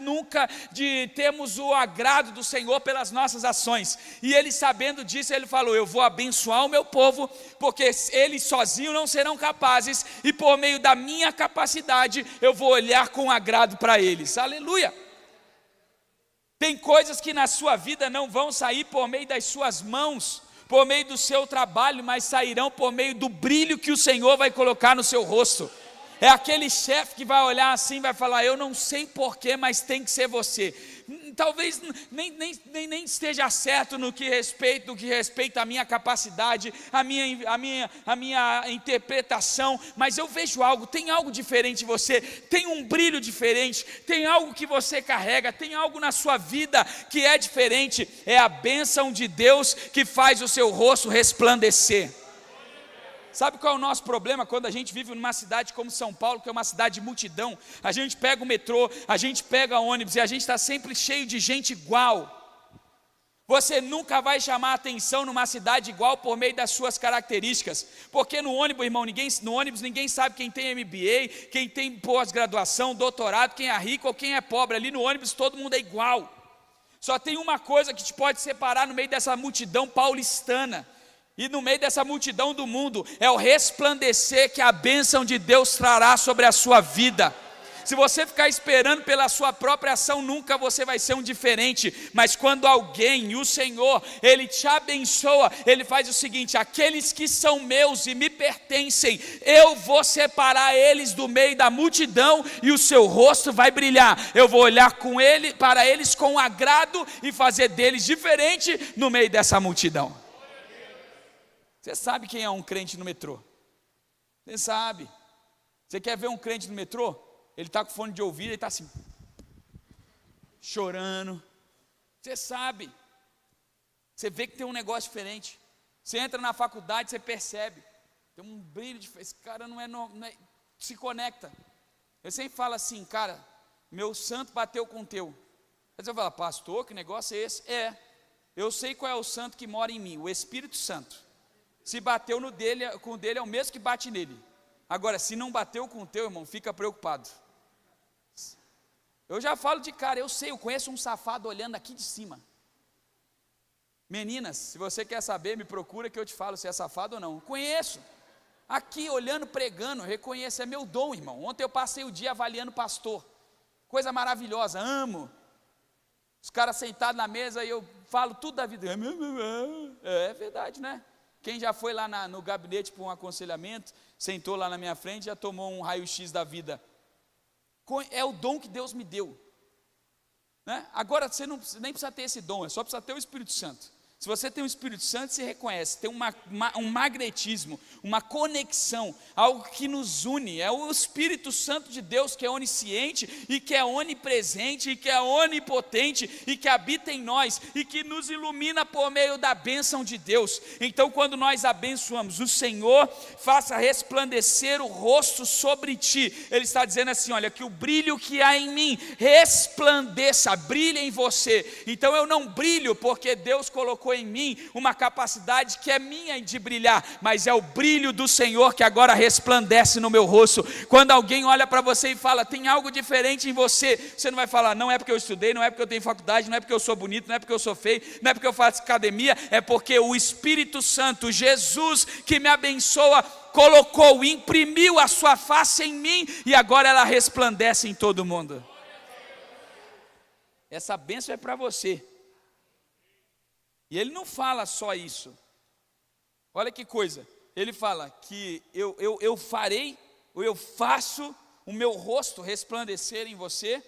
de termos o agrado do Senhor pelas nossas ações, e Ele, sabendo disso, Ele falou: eu vou abençoar o meu povo, porque eles sozinhos não serão capazes, e por meio da minha capacidade eu vou olhar com agrado para eles. Aleluia! Tem coisas que na sua vida não vão sair por meio das suas mãos, por meio do seu trabalho, mas sairão por meio do brilho que o Senhor vai colocar no seu rosto. É aquele chefe que vai olhar assim, vai falar: eu não sei porquê, mas tem que ser você. Talvez nem esteja certo no que respeita a minha capacidade, a minha interpretação, mas eu vejo algo, tem algo diferente em você, tem um brilho diferente, tem algo que você carrega, tem algo na sua vida que é diferente. É a bênção de Deus que faz o seu rosto resplandecer. Sabe qual é o nosso problema quando a gente vive numa cidade como São Paulo, que é uma cidade de multidão? A gente pega o metrô, a gente pega ônibus e a gente está sempre cheio de gente igual. Você nunca vai chamar atenção numa cidade igual por meio das suas características, porque no ônibus, irmão, ninguém sabe quem tem MBA, quem tem pós-graduação, doutorado, quem é rico ou quem é pobre. Ali no ônibus todo mundo é igual. Só tem uma coisa que te pode separar no meio dessa multidão paulistana e no meio dessa multidão do mundo: é o resplandecer que a bênção de Deus trará sobre a sua vida. Se você ficar esperando pela sua própria ação, nunca você vai ser um diferente. Mas quando alguém, o Senhor, Ele te abençoa, Ele faz o seguinte: aqueles que são meus e me pertencem, eu vou separar eles do meio da multidão, e o seu rosto vai brilhar. Eu vou olhar para eles com agrado e fazer deles diferente no meio dessa multidão. Você sabe quem é um crente no metrô? Você sabe. Você quer ver um crente no metrô? Ele está com fone de ouvido, ele está assim, chorando. Você sabe. Você vê que tem um negócio diferente. Você entra na faculdade, você percebe. Tem um brilho diferente. Esse cara não é, se conecta. Eu sempre falo assim: cara, meu santo bateu com o teu. Aí você fala: pastor, que negócio é esse? Eu sei qual é o santo que mora em mim, o Espírito Santo. Se bateu com o dele, é o mesmo que bate nele. Agora, se não bateu com o teu, irmão, fica preocupado. Eu já falo de cara, eu conheço um safado olhando aqui de cima. Meninas, se você quer saber, me procura que eu te falo se é safado ou não. Conheço. Aqui, olhando, pregando, reconheço, é meu dom, irmão. Ontem eu passei o dia avaliando pastor. Coisa maravilhosa, amo. Os caras sentados na mesa e eu falo tudo da vida. É verdade, né? Quem já foi lá no gabinete para um aconselhamento, sentou lá na minha frente, já tomou um raio-x da vida. É o dom que Deus me deu, né? Agora você nem precisa ter esse dom, só precisa ter o Espírito Santo. Se você tem o Espírito Santo, você reconhece, tem um magnetismo, uma conexão, algo que nos une. É o Espírito Santo de Deus que é onisciente e que é onipresente e que é onipotente e que habita em nós e que nos ilumina por meio da bênção de Deus. Então, quando nós abençoamos, o Senhor faça resplandecer o rosto sobre ti. Ele está dizendo assim: olha, que o brilho que há em mim resplandeça, brilhe em você. Então eu não brilho porque Deus colocou em mim uma capacidade que é minha de brilhar, mas é o brilho do Senhor que agora resplandece no meu rosto. Quando alguém olha para você e fala: tem algo diferente em você, você não vai falar: não é porque eu estudei, não é porque eu tenho faculdade, não é porque eu sou bonito, não é porque eu sou feio, não é porque eu faço academia, é porque o Espírito Santo, Jesus, que me abençoa, colocou, imprimiu a sua face em mim e agora ela resplandece em todo mundo. Essa bênção é para você. E ele não fala só isso. Olha que coisa. Ele fala que eu faço o meu rosto resplandecer em você,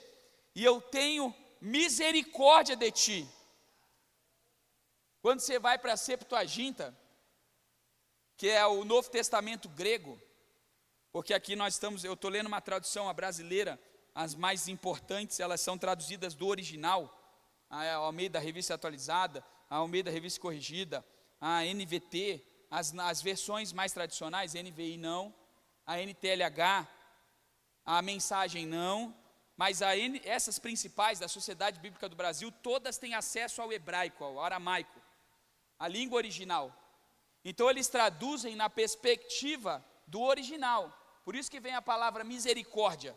e eu tenho misericórdia de ti. Quando você vai para a Septuaginta, que é o Novo Testamento grego, porque aqui eu estou lendo uma tradução, a brasileira, as mais importantes, elas são traduzidas do original, a Almeida Revista Atualizada, a Almeida Revista Corrigida, a NVT, as versões mais tradicionais, NVI não, a NTLH, a mensagem não, mas essas principais da Sociedade Bíblica do Brasil, todas têm acesso ao hebraico, ao aramaico, a língua original. Então eles traduzem na perspectiva do original, por isso que vem a palavra misericórdia.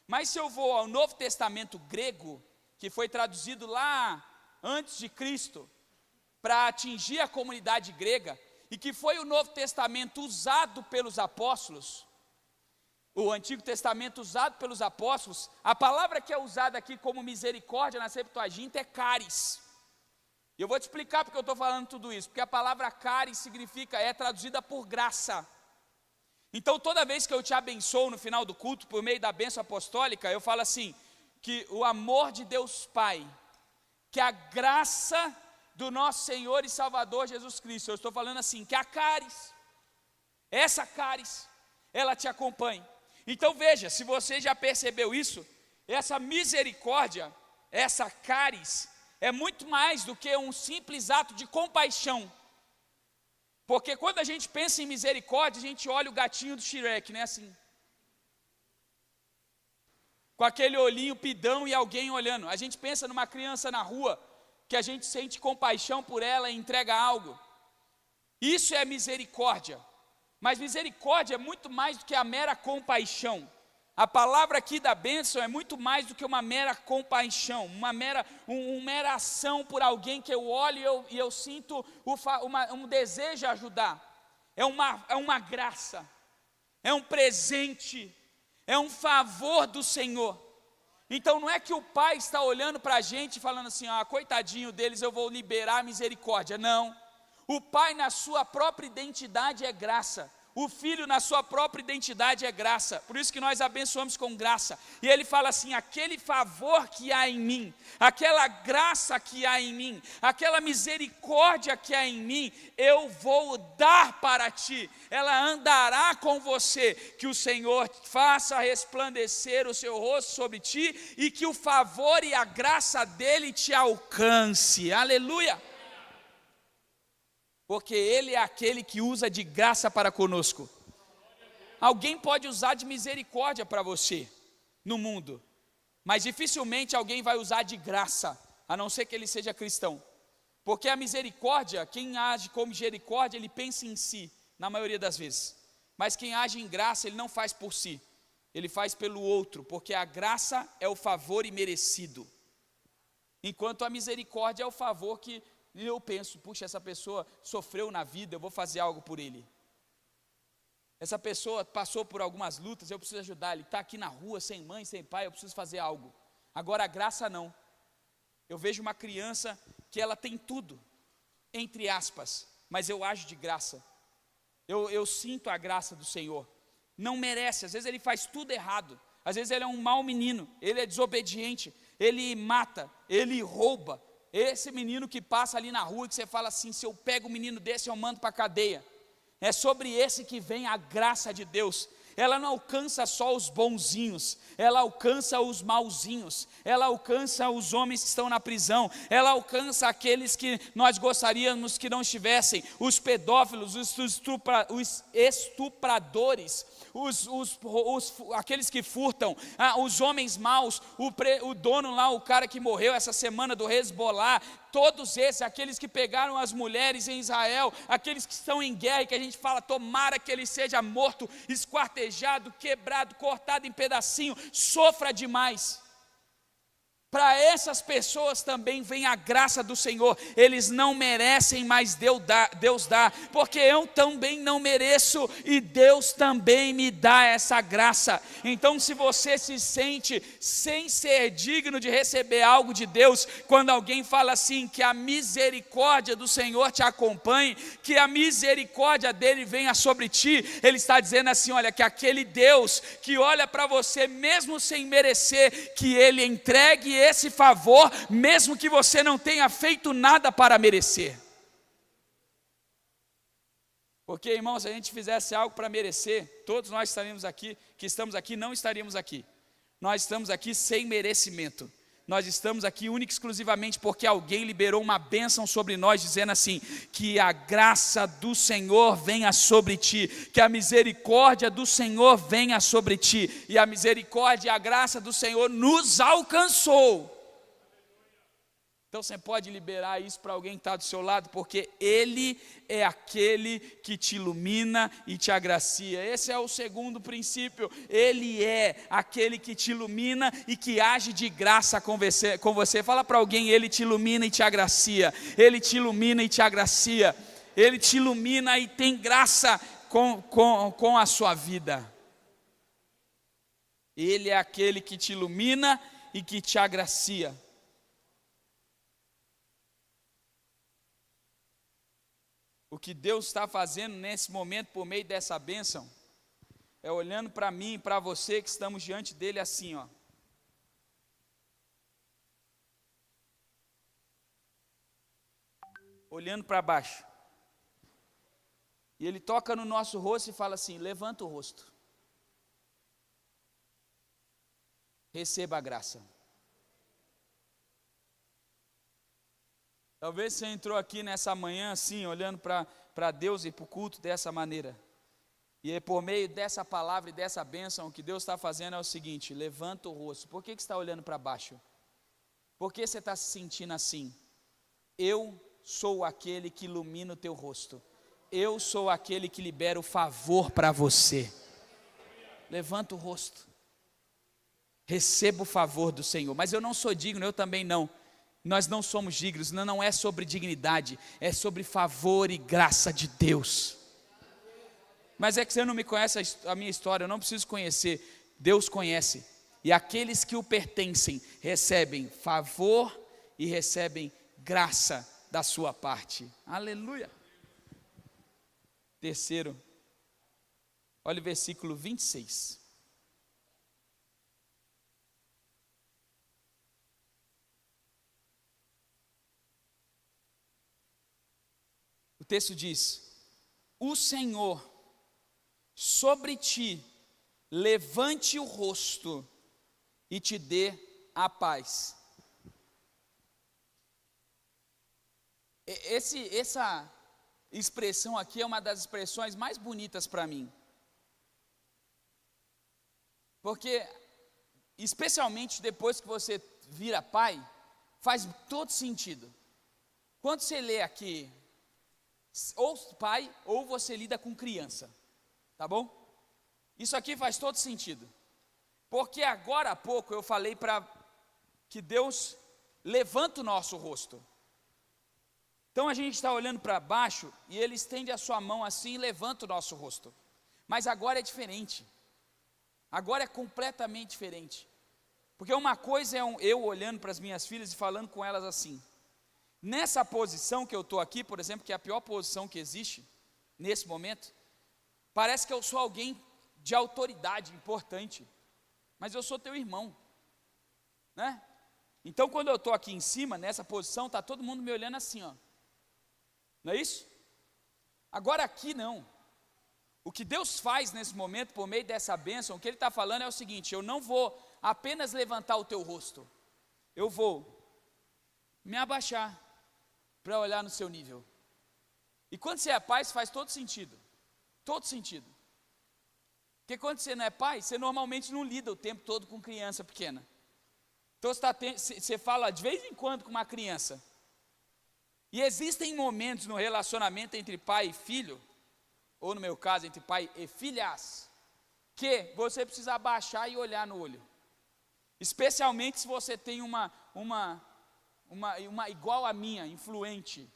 Mas se eu vou ao Novo Testamento grego, que foi traduzido lá antes de Cristo, para atingir a comunidade grega, e que foi o Novo Testamento usado pelos apóstolos, o Antigo Testamento usado pelos apóstolos, a palavra que é usada aqui como misericórdia na Septuaginta é caris. E eu vou te explicar porque eu estou falando tudo isso, porque a palavra caris é traduzida por graça. Então toda vez que eu te abençoo no final do culto, por meio da bênção apostólica, eu falo assim, que o amor de Deus Pai, que a graça do nosso Senhor e Salvador Jesus Cristo, eu estou falando assim, que a caris, essa caris, ela te acompanha. Então veja, se você já percebeu isso, essa misericórdia, essa caris, é muito mais do que um simples ato de compaixão. Porque quando a gente pensa em misericórdia, a gente olha o gatinho do Shrek, né, assim, com aquele olhinho pidão e alguém olhando. A gente pensa numa criança na rua, que a gente sente compaixão por ela e entrega algo. Isso é misericórdia. Mas misericórdia é muito mais do que a mera compaixão. A palavra aqui da bênção é muito mais do que uma mera compaixão, uma mera ação por alguém que eu olho e eu sinto um desejo de ajudar. É uma graça, é um presente, é um favor do Senhor. Então não é que o Pai está olhando para a gente falando assim, coitadinho deles, eu vou liberar a misericórdia. Não, o Pai na sua própria identidade é graça. O Filho na sua própria identidade é graça, por isso que nós abençoamos com graça. E ele fala assim, aquele favor que há em mim, aquela graça que há em mim, aquela misericórdia que há em mim, eu vou dar para ti, ela andará com você, que o Senhor faça resplandecer o seu rosto sobre ti, e que o favor e a graça dele te alcance, aleluia. Porque Ele é aquele que usa de graça para conosco. Alguém pode usar de misericórdia para você no mundo, mas dificilmente alguém vai usar de graça, a não ser que ele seja cristão. Porque a misericórdia, quem age com misericórdia, ele pensa em si, na maioria das vezes. Mas quem age em graça, ele não faz por si, ele faz pelo outro, porque a graça é o favor imerecido, enquanto a misericórdia é o favor que eu penso, puxa, essa pessoa sofreu na vida, eu vou fazer algo por ele. Essa pessoa passou por algumas lutas, eu preciso ajudar, ele está aqui na rua, sem mãe, sem pai, eu preciso fazer algo. Agora a graça não. Eu vejo uma criança que ela tem tudo, entre aspas, mas eu ajo de graça. Eu sinto a graça do Senhor. Não merece, às vezes ele faz tudo errado, às vezes ele é um mau menino, ele é desobediente, ele mata, ele rouba. Esse menino que passa ali na rua, que você fala assim, se eu pego um menino desse, eu mando para a cadeia. É sobre esse que vem a graça de Deus. Ela não alcança só os bonzinhos, ela alcança os mauzinhos, ela alcança os homens que estão na prisão, ela alcança aqueles que nós gostaríamos que não estivessem, os pedófilos, os estupradores, aqueles que furtam, os homens maus, o dono lá, o cara que morreu essa semana do Hezbollah, todos esses, aqueles que pegaram as mulheres em Israel, aqueles que estão em guerra e que a gente fala, tomara que ele seja morto, esquartejado, quebrado, cortado em pedacinho, sofra demais. Para essas pessoas também vem a graça do Senhor. Eles não merecem, mas Deus dá, porque eu também não mereço e Deus também me dá essa graça. Então se você se sente sem ser digno de receber algo de Deus, quando alguém fala assim, que a misericórdia do Senhor te acompanhe, que a misericórdia dele venha sobre ti, ele está dizendo assim, olha, que aquele Deus que olha para você mesmo sem merecer, que ele entregue esse favor, mesmo que você não tenha feito nada para merecer. Porque, irmãos, se a gente fizesse algo para merecer, todos nós que estamos aqui, não estaríamos aqui. Nós estamos aqui sem merecimento. nós estamos aqui única e exclusivamente porque alguém liberou uma bênção sobre nós, dizendo assim: que a graça do Senhor venha sobre ti, que a misericórdia do Senhor venha sobre ti, e a misericórdia e a graça do Senhor nos alcançou. Então você pode liberar isso para alguém que está do seu lado, porque Ele é aquele que te ilumina e te agracia. Esse é o segundo princípio. Ele é aquele que te ilumina e que age de graça com você. Fala para alguém: Ele te ilumina e te agracia. Ele te ilumina e te agracia. Ele te ilumina e tem graça com a sua vida. Ele é aquele que te ilumina e que te agracia. O que Deus está fazendo nesse momento, por meio dessa bênção, é olhando para mim e para você que estamos diante dele assim, ó. Olhando para baixo. E ele toca no nosso rosto e fala assim: levanta o rosto. Receba a graça. Talvez você entrou aqui nessa manhã assim, olhando para Deus e para o culto dessa maneira. E é por meio dessa palavra e dessa bênção, o que Deus está fazendo é o seguinte: levanta o rosto. Por que você está olhando para baixo? Por que você está se sentindo assim? Eu sou aquele que ilumina o teu rosto. Eu sou aquele que libera o favor para você. Levanta o rosto. Receba o favor do Senhor. Mas eu não sou digno, eu também não. Nós não somos dignos, não é sobre dignidade, é sobre favor e graça de Deus. Mas é que você não me conhece a minha história, eu não preciso conhecer, Deus conhece. E aqueles que o pertencem recebem favor e recebem graça da sua parte. Aleluia. Terceiro, olha o versículo 26. O texto diz: o Senhor sobre ti levante o rosto e te dê a paz. Essa expressão aqui é uma das expressões mais bonitas para mim. Porque, especialmente depois que você vira pai, faz todo sentido. Quando você lê aqui, ou pai, ou você lida com criança, tá bom? Isso aqui faz todo sentido, porque agora há pouco eu falei para que Deus levanta o nosso rosto. Então a gente está olhando para baixo e Ele estende a sua mão assim e levanta o nosso rosto. Mas agora é diferente, agora é completamente diferente, porque uma coisa é eu olhando para as minhas filhas e falando com elas assim. Nessa posição que eu estou aqui, por exemplo, que é a pior posição que existe, nesse momento, parece que eu sou alguém de autoridade importante, mas eu sou teu irmão, né? Então quando eu estou aqui em cima, nessa posição, está todo mundo me olhando assim, ó. Não é isso? Agora aqui não. O que Deus faz nesse momento, por meio dessa bênção, o que Ele está falando é o seguinte: eu não vou apenas levantar o teu rosto, eu vou me abaixar para olhar no seu nível. E quando você é pai, isso faz todo sentido. Todo sentido. Porque quando você não é pai, você normalmente não lida o tempo todo com criança pequena. Então você fala de vez em quando com uma criança. E existem momentos no relacionamento entre pai e filho, ou no meu caso, entre pai e filhas, que você precisa abaixar e olhar no olho. Especialmente se você tem uma igual a minha, influente,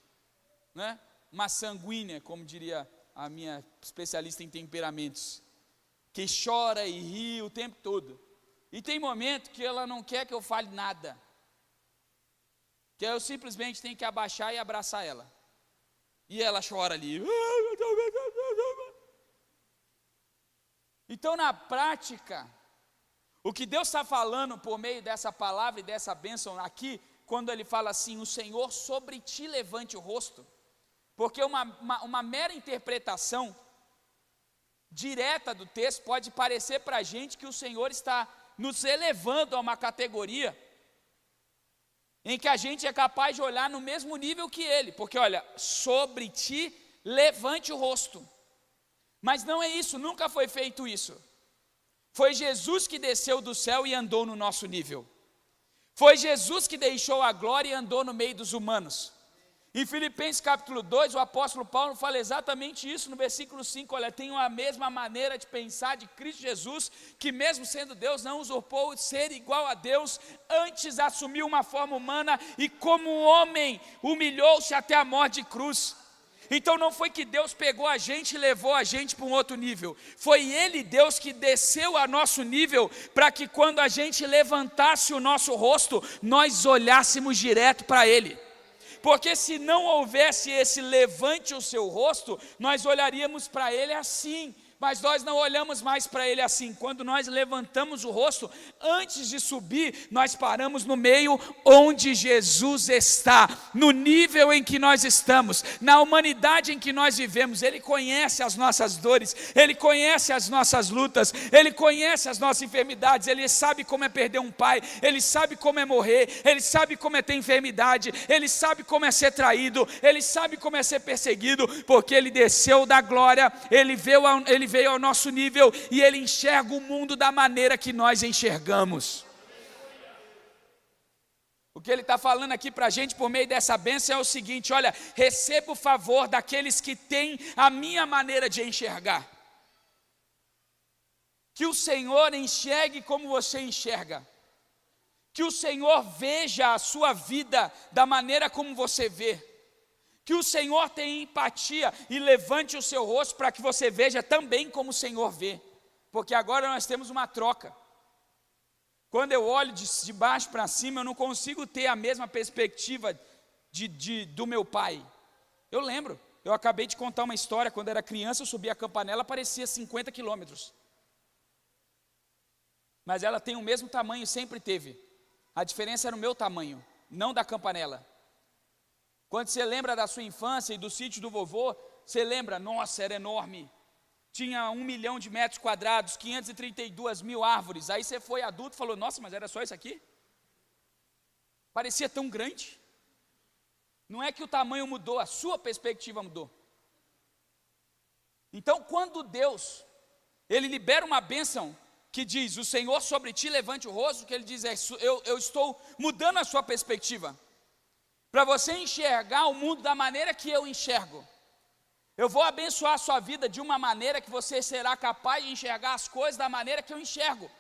né? Uma sanguínea, como diria a minha especialista em temperamentos, que chora e ri o tempo todo. E tem momento que ela não quer que eu fale nada, que eu simplesmente tenho que abaixar e abraçar ela. E ela chora ali. Então, na prática, o que Deus está falando por meio dessa palavra e dessa bênção aqui, quando Ele fala assim: o Senhor sobre ti levante o rosto, porque uma mera interpretação direta do texto pode parecer para a gente que o Senhor está nos elevando a uma categoria em que a gente é capaz de olhar no mesmo nível que ele, porque olha, sobre ti levante o rosto. Mas não é isso, nunca foi feito isso. Foi Jesus que desceu do céu e andou no nosso nível. Foi Jesus que deixou a glória e andou no meio dos humanos. Em Filipenses capítulo 2, o apóstolo Paulo fala exatamente isso no versículo 5, olha, tenham a mesma maneira de pensar de Cristo Jesus, que mesmo sendo Deus, não usurpou ser igual a Deus, antes assumiu uma forma humana e como homem, humilhou-se até a morte de cruz. Então não foi que Deus pegou a gente e levou a gente para um outro nível, foi Ele, Deus, que desceu a nosso nível, para que quando a gente levantasse o nosso rosto, nós olhássemos direto para Ele. Porque se não houvesse esse levante o seu rosto, nós olharíamos para Ele assim, mas nós não olhamos mais para Ele assim. Quando nós levantamos o rosto, antes de subir, nós paramos no meio onde Jesus está, no nível em que nós estamos, na humanidade em que nós vivemos. Ele conhece as nossas dores, Ele conhece as nossas lutas, Ele conhece as nossas enfermidades, Ele sabe como é perder um pai, Ele sabe como é morrer, Ele sabe como é ter enfermidade, Ele sabe como é ser traído, Ele sabe como é ser perseguido, porque Ele desceu da glória, Ele veio ao nosso nível e Ele enxerga o mundo da maneira que nós enxergamos. O que Ele está falando aqui para a gente por meio dessa bênção é o seguinte, olha, receba o favor daqueles que têm a minha maneira de enxergar. Que o Senhor enxergue como você enxerga. Que o Senhor veja a sua vida da maneira como você vê. Que o Senhor tenha empatia e levante o seu rosto para que você veja também como o Senhor vê. Porque agora nós temos uma troca. Quando eu olho de baixo para cima, eu não consigo ter a mesma perspectiva do meu pai. Eu lembro, eu acabei de contar uma história, quando era criança eu subia a Campanella, parecia 50 quilômetros. Mas ela tem o mesmo tamanho, sempre teve. A diferença era o meu tamanho, não da Campanella. Quando você lembra da sua infância e do sítio do vovô, você lembra, nossa, era enorme. Tinha 1 milhão de metros quadrados, 532 mil árvores. Aí você foi adulto e falou, nossa, mas era só isso aqui? Parecia tão grande. Não é que o tamanho mudou, a sua perspectiva mudou. Então, quando Deus, Ele libera uma bênção que diz, o Senhor sobre ti levante o rosto, o que Ele diz é, eu estou mudando a sua perspectiva. Para você enxergar o mundo da maneira que eu enxergo. Eu vou abençoar a sua vida de uma maneira que você será capaz de enxergar as coisas da maneira que eu enxergo.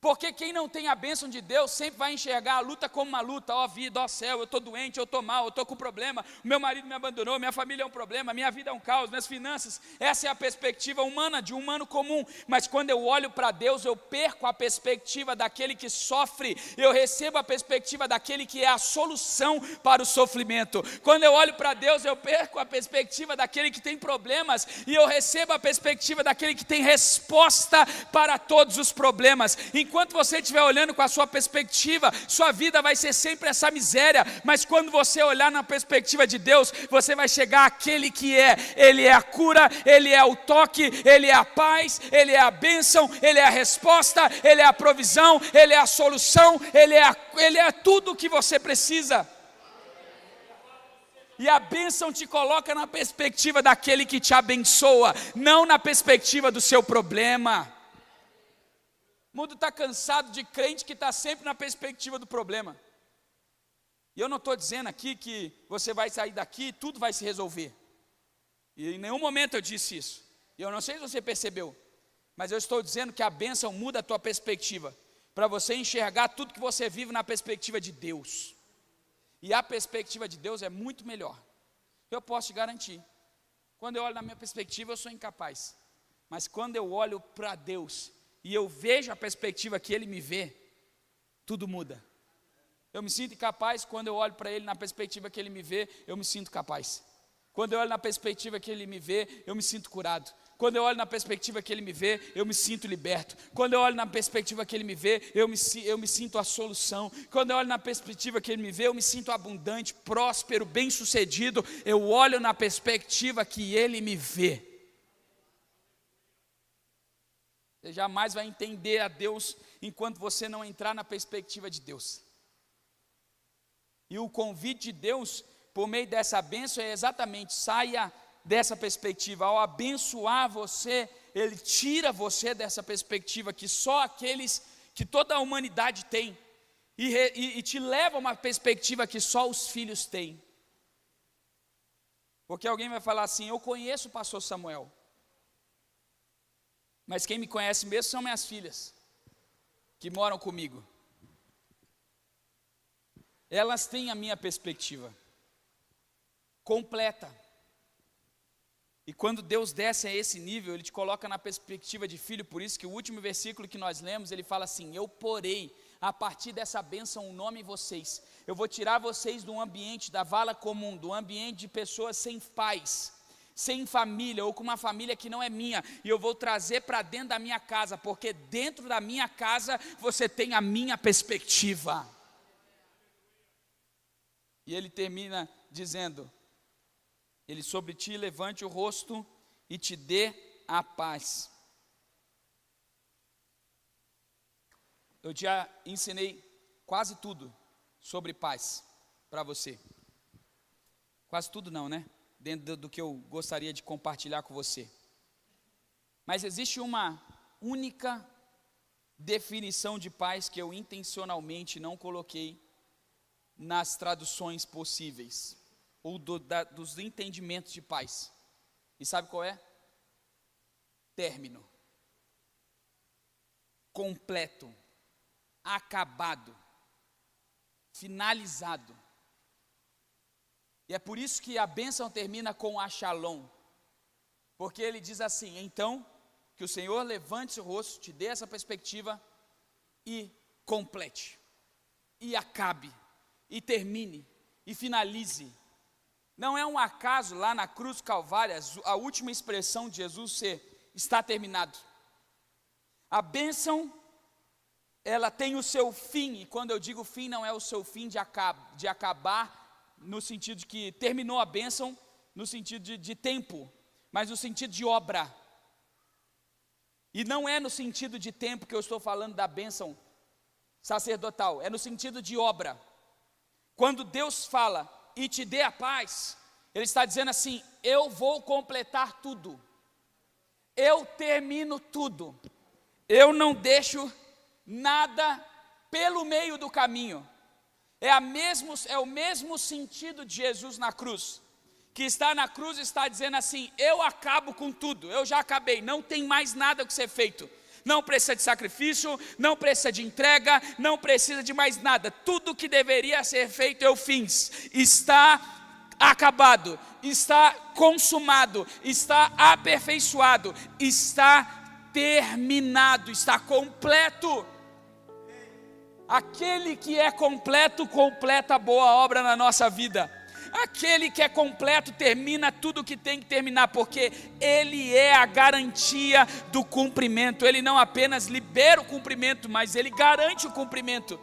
Porque quem não tem a bênção de Deus sempre vai enxergar a luta como uma luta. Ó vida, ó céu, eu estou doente, eu estou mal, eu estou com problema, o meu marido me abandonou, minha família é um problema, minha vida é um caos, minhas finanças. Essa é a perspectiva humana, de um humano comum. Mas quando eu olho para Deus, eu perco a perspectiva daquele que sofre, eu recebo a perspectiva daquele que é a solução para o sofrimento. Quando eu olho para Deus, eu perco a perspectiva daquele que tem problemas, e eu recebo a perspectiva daquele que tem resposta para todos os problemas. Enquanto você estiver olhando com a sua perspectiva, sua vida vai ser sempre essa miséria, mas quando você olhar na perspectiva de Deus, você vai chegar àquele que Ele é a cura, Ele é o toque, Ele é a paz, Ele é a bênção, Ele é a resposta, Ele é a provisão, Ele é a solução, Ele é tudo o que você precisa. E a bênção te coloca na perspectiva daquele que te abençoa, não na perspectiva do seu problema. O mundo está cansado de crente que está sempre na perspectiva do problema. E eu não estou dizendo aqui que você vai sair daqui e tudo vai se resolver. E em nenhum momento eu disse isso. E eu não sei se você percebeu, mas eu estou dizendo que a bênção muda a tua perspectiva, para você enxergar tudo que você vive na perspectiva de Deus. E a perspectiva de Deus é muito melhor. Eu posso te garantir. Quando eu olho na minha perspectiva, eu sou incapaz. Mas quando eu olho para Deus e eu vejo a perspectiva que Ele me vê, tudo muda. Eu me sinto incapaz, quando eu olho para Ele na perspectiva que Ele me vê, eu me sinto capaz. Quando eu olho na perspectiva que Ele me vê, eu me sinto curado. Quando eu olho na perspectiva que Ele me vê, eu me sinto liberto. Quando eu olho na perspectiva que Ele me vê, eu me sinto a solução. Quando eu olho na perspectiva que Ele me vê, eu me sinto abundante, próspero, bem-sucedido. Eu olho na perspectiva que Ele me vê. Você jamais vai entender a Deus enquanto você não entrar na perspectiva de Deus. E o convite de Deus, por meio dessa bênção, é exatamente: saia dessa perspectiva. Ao abençoar você, Ele tira você dessa perspectiva que só aqueles, que toda a humanidade tem, e te leva a uma perspectiva que só os filhos têm. Porque alguém vai falar assim: eu conheço o pastor Samuel, mas quem me conhece mesmo são minhas filhas, que moram comigo. Elas têm a minha perspectiva completa. E quando Deus desce a esse nível, Ele te coloca na perspectiva de filho. Por isso que o último versículo que nós lemos, ele fala assim: eu porei a partir dessa bênção um nome em vocês. Eu vou tirar vocês do ambiente da vala comum, do ambiente de pessoas sem pais, sem família, ou com uma família que não é minha, e eu vou trazer para dentro da minha casa, porque dentro da minha casa você tem a minha perspectiva. E ele termina dizendo: Ele sobre ti levante o rosto e te dê a paz. Eu já ensinei quase tudo sobre paz para você. Quase tudo não, né? Dentro do que eu gostaria de compartilhar com você. Mas existe uma única definição de paz que eu intencionalmente não coloquei nas traduções possíveis, ou dos entendimentos de paz. E sabe qual é? Término. Completo. Acabado. Finalizado. E é por isso que a bênção termina com a shalom. Porque ele diz assim: então, que o Senhor levante seu rosto, te dê essa perspectiva e complete, e acabe, e termine, e finalize. Não é um acaso lá na cruz do Calvário, a última expressão de Jesus ser: está terminado. A bênção, ela tem o seu fim, e quando eu digo fim, não é o seu fim de acabar, no sentido de que terminou a bênção, no sentido de tempo, mas no sentido de obra. E não é no sentido de tempo que eu estou falando da bênção sacerdotal, é no sentido de obra. Quando Deus fala: e te dê a paz, Ele está dizendo assim: eu vou completar tudo, eu termino tudo, eu não deixo nada pelo meio do caminho. É o mesmo sentido de Jesus na cruz, que está na cruz, está dizendo assim: eu acabo com tudo, eu já acabei, não tem mais nada que ser feito. Não precisa de sacrifício, não precisa de entrega, não precisa de mais nada. Tudo que deveria ser feito eu fiz. Está acabado, está consumado, está aperfeiçoado, está terminado, está completo. Aquele que é completo, completa a boa obra na nossa vida. Aquele que é completo termina tudo o que tem que terminar, porque Ele é a garantia do cumprimento. Ele não apenas libera o cumprimento, mas Ele garante o cumprimento.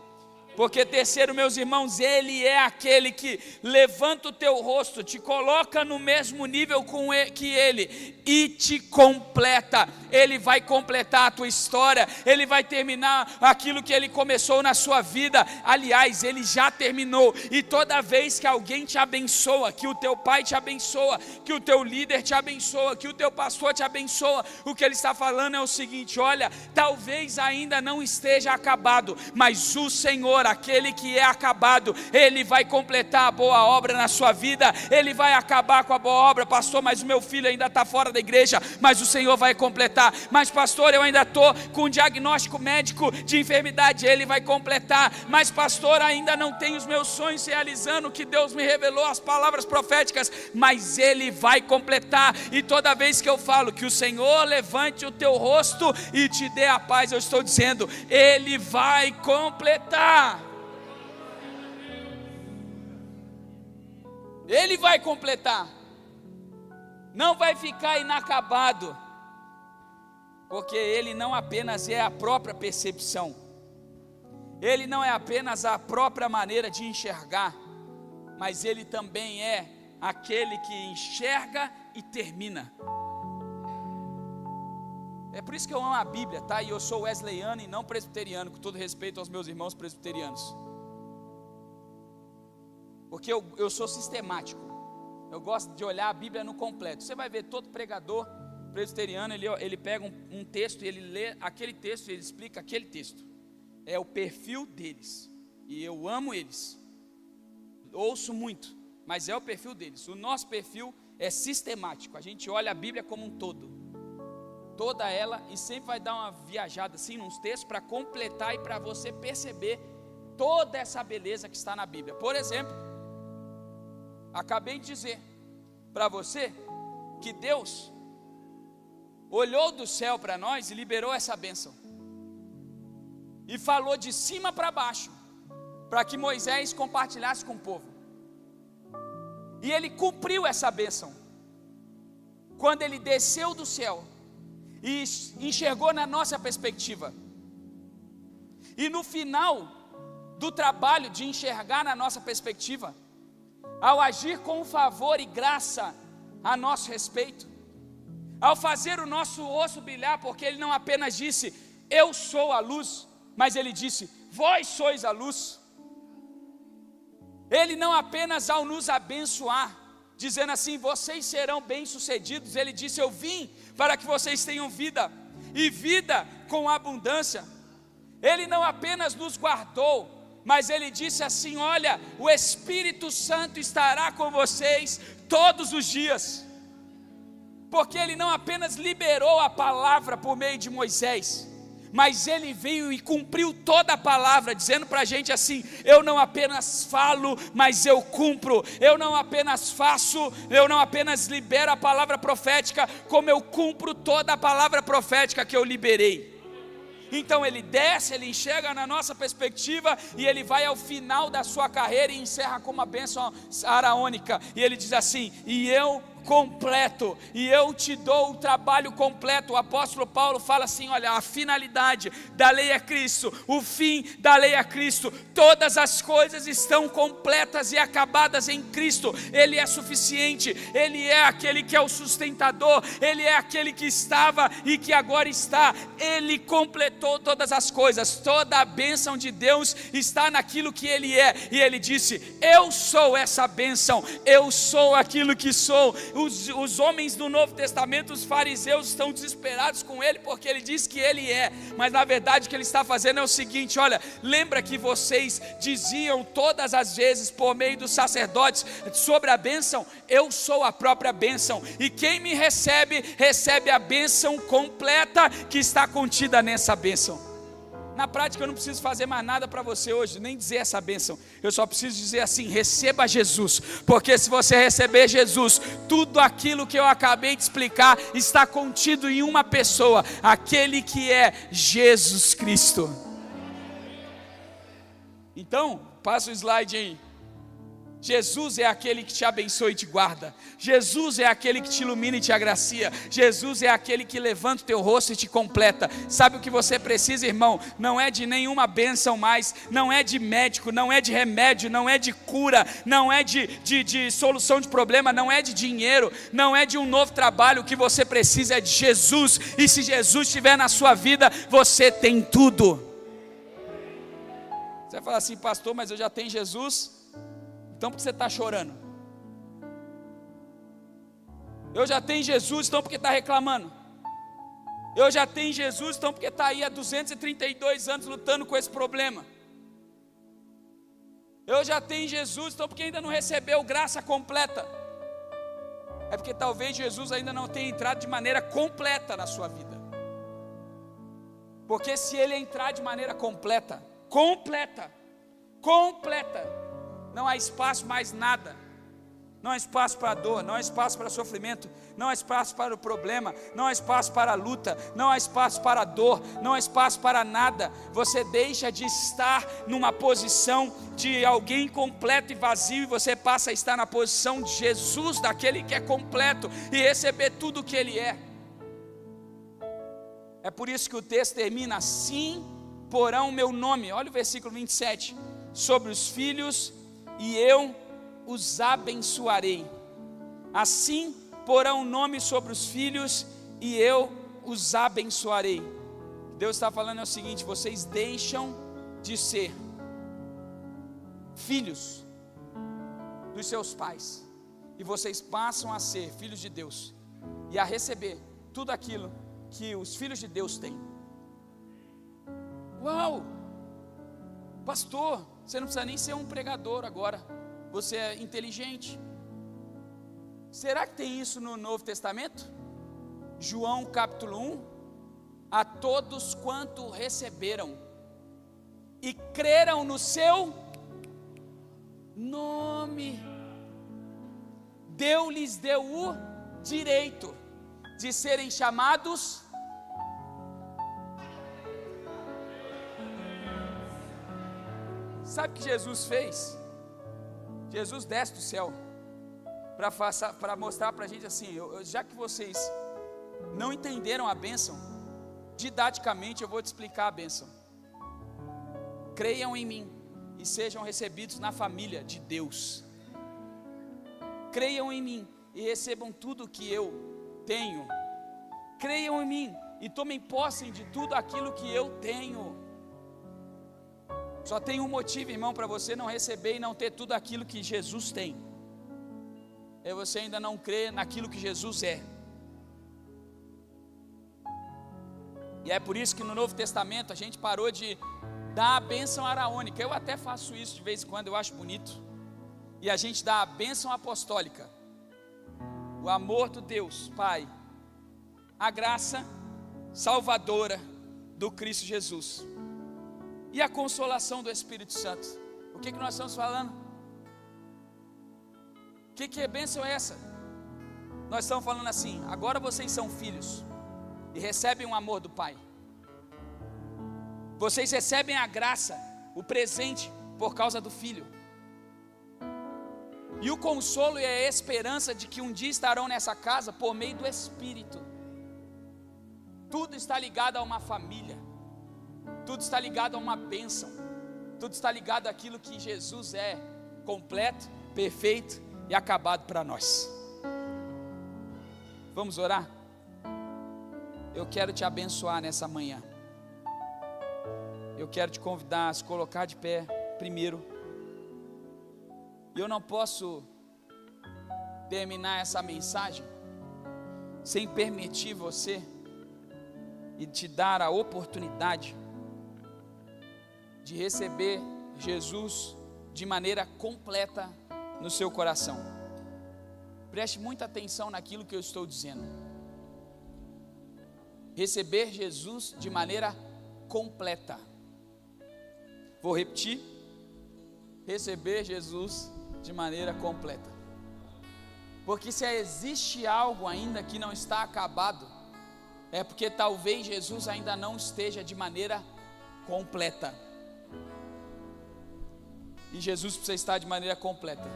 Porque terceiro, meus irmãos, Ele é aquele que levanta o teu rosto, te coloca no mesmo nível que Ele e te completa. Ele vai completar a tua história, Ele vai terminar aquilo que Ele começou na sua vida. Aliás, Ele já terminou. E toda vez que alguém te abençoa, que o teu pai te abençoa, que o teu líder te abençoa, que o teu pastor te abençoa, o que ele está falando é o seguinte: olha, talvez ainda não esteja acabado, mas o Senhor, aquele que é acabado, Ele vai completar a boa obra na sua vida. Ele vai acabar com a boa obra. Pastor, mas o meu filho ainda está fora da igreja. Mas o Senhor vai completar. Mas pastor, eu ainda estou com um diagnóstico médico de enfermidade. Ele vai completar. Mas pastor, ainda não tenho os meus sonhos realizando, que Deus me revelou, as palavras proféticas. Mas Ele vai completar. E toda vez que eu falo que o Senhor levante o teu rosto e te dê a paz, eu estou dizendo: Ele vai completar. Ele vai completar. Não vai ficar inacabado. Porque Ele não apenas é a própria percepção, Ele não é apenas a própria maneira de enxergar, mas Ele também é aquele que enxerga e termina. É por isso que eu amo a Bíblia, tá? E eu sou wesleyano e não presbiteriano, com todo respeito aos meus irmãos presbiterianos. porque eu sou sistemático. Eu gosto de olhar a Bíblia no completo. Você vai ver todo pregador presbiteriano, ele pega um texto e ele lê aquele texto e ele explica aquele texto. É o perfil deles. E eu amo eles. Ouço muito, mas é o perfil deles. O nosso perfil é sistemático. A gente olha a Bíblia como um todo. Toda ela, e sempre vai dar uma viajada assim nos textos para completar e para você perceber toda essa beleza que está na Bíblia. Por exemplo, acabei de dizer para você que Deus olhou do céu para nós e liberou essa bênção. E falou de cima para baixo, para que Moisés compartilhasse com o povo. E ele cumpriu essa bênção. Quando ele desceu do céu e enxergou na nossa perspectiva. E no final do trabalho de enxergar na nossa perspectiva, ao agir com favor e graça a nosso respeito, ao fazer o nosso osso brilhar, porque ele não apenas disse, eu sou a luz, mas ele disse, vós sois a luz. Ele não apenas ao nos abençoar, dizendo assim, vocês serão bem-sucedidos, ele disse, eu vim para que vocês tenham vida, e vida com abundância. Ele não apenas nos guardou, mas ele disse assim, olha, o Espírito Santo estará com vocês todos os dias, porque ele não apenas liberou a palavra por meio de Moisés, mas ele veio e cumpriu toda a palavra, dizendo para a gente assim, eu não apenas falo, mas eu cumpro, eu não apenas faço, eu não apenas libero a palavra profética, como eu cumpro toda a palavra profética que eu liberei. Então ele desce, ele enxerga na nossa perspectiva, e ele vai ao final da sua carreira e encerra com uma bênção araônica, e ele diz assim, e eu completo, e eu te dou o trabalho completo. O apóstolo Paulo fala assim, olha, a finalidade da lei é Cristo, o fim da lei é Cristo, todas as coisas estão completas e acabadas em Cristo. Ele é suficiente, ele é aquele que é o sustentador, ele é aquele que estava e que agora está, ele completou todas as coisas, toda a bênção de Deus está naquilo que ele é, e ele disse, eu sou essa bênção, eu sou aquilo que sou. Os homens do Novo Testamento, os fariseus, estão desesperados com ele, porque ele diz que ele é, mas na verdade o que ele está fazendo é o seguinte, olha, lembra que vocês diziam todas as vezes, por meio dos sacerdotes, sobre a bênção, eu sou a própria bênção, e quem me recebe, recebe a bênção completa, que está contida nessa bênção. Na prática eu não preciso fazer mais nada para você hoje, nem dizer essa bênção, eu só preciso dizer assim, receba Jesus, porque se você receber Jesus, tudo aquilo que eu acabei de explicar, está contido em uma pessoa, aquele que é Jesus Cristo. Então, passa o slide aí. Jesus é aquele que te abençoa e te guarda. Jesus é aquele que te ilumina e te agracia. Jesus é aquele que levanta o teu rosto e te completa. Sabe o que você precisa, irmão? Não é de nenhuma bênção mais, não é de médico, não é de remédio, não é de cura, não é de solução de problema, não é de dinheiro, não é de um novo trabalho. O que você precisa é de Jesus, e se Jesus estiver na sua vida, você tem tudo. Você vai falar assim, pastor, mas eu já tenho Jesus. Então por que você está chorando? Eu já tenho Jesus, então por que está reclamando? Eu já tenho Jesus, então por que está aí há 232 anos lutando com esse problema? Eu já tenho Jesus, então por que ainda não recebeu graça completa? É porque talvez Jesus ainda não tenha entrado de maneira completa na sua vida. Porque se ele entrar de maneira completa, não há espaço mais nada, não há espaço para a dor, não há espaço para o sofrimento, não há espaço para o problema, não há espaço para a luta, não há espaço para a dor, não há espaço para nada. Você deixa de estar numa posição de alguém completo e vazio, e você passa a estar na posição de Jesus, daquele que é completo, e receber tudo o que ele é. É por isso que o texto termina assim, porão o meu nome, olha o versículo 27, sobre os filhos, e eu os abençoarei. Assim porão o nome sobre os filhos, e eu os abençoarei. Deus está falando é o seguinte: vocês deixam de ser filhos dos seus pais, e vocês passam a ser filhos de Deus e a receber tudo aquilo que os filhos de Deus têm. Uau! Pastor, você não precisa nem ser um pregador agora, você é inteligente. Será que tem isso no Novo Testamento? João capítulo 1: a todos quanto receberam e creram no seu nome, Deus lhes deu o direito de serem chamados. Sabe o que Jesus fez? Jesus desce do céu para mostrar para a gente assim, já que vocês não entenderam a bênção, didaticamente eu vou te explicar a bênção. Creiam em mim e sejam recebidos na família de Deus. Creiam em mim e recebam tudo que eu tenho. Creiam em mim e tomem posse de tudo aquilo que eu tenho. Só tem um motivo, irmão, para você não receber e não ter tudo aquilo que Jesus tem: é você ainda não crer naquilo que Jesus é. E é por isso que no Novo Testamento a gente parou de dar a bênção araônica. Eu até faço isso de vez em quando, eu acho bonito. E a gente dá a bênção apostólica: o amor do Deus Pai, a graça salvadora do Cristo Jesus e a consolação do Espírito Santo. O que nós estamos falando? Que bênção é essa? Nós estamos falando assim: agora vocês são filhos e recebem o amor do Pai. Vocês recebem a graça, o presente, por causa do Filho. E o consolo e a esperança de que um dia estarão nessa casa por meio do Espírito. Tudo está ligado a uma família. Tudo está ligado a uma bênção. Tudo está ligado àquilo que Jesus é, completo, perfeito e acabado para nós. Vamos orar? Eu quero te abençoar nessa manhã. Eu quero te convidar a se colocar de pé primeiro. E eu não posso terminar essa mensagem sem permitir você e te dar a oportunidade de receber Jesus de maneira completa no seu coração. Preste muita atenção naquilo que eu estou dizendo. Receber Jesus de maneira completa. Vou repetir: receber Jesus de maneira completa. Porque se existe algo ainda que não está acabado, é porque talvez Jesus ainda não esteja de maneira completa. E Jesus precisa estar de maneira completa,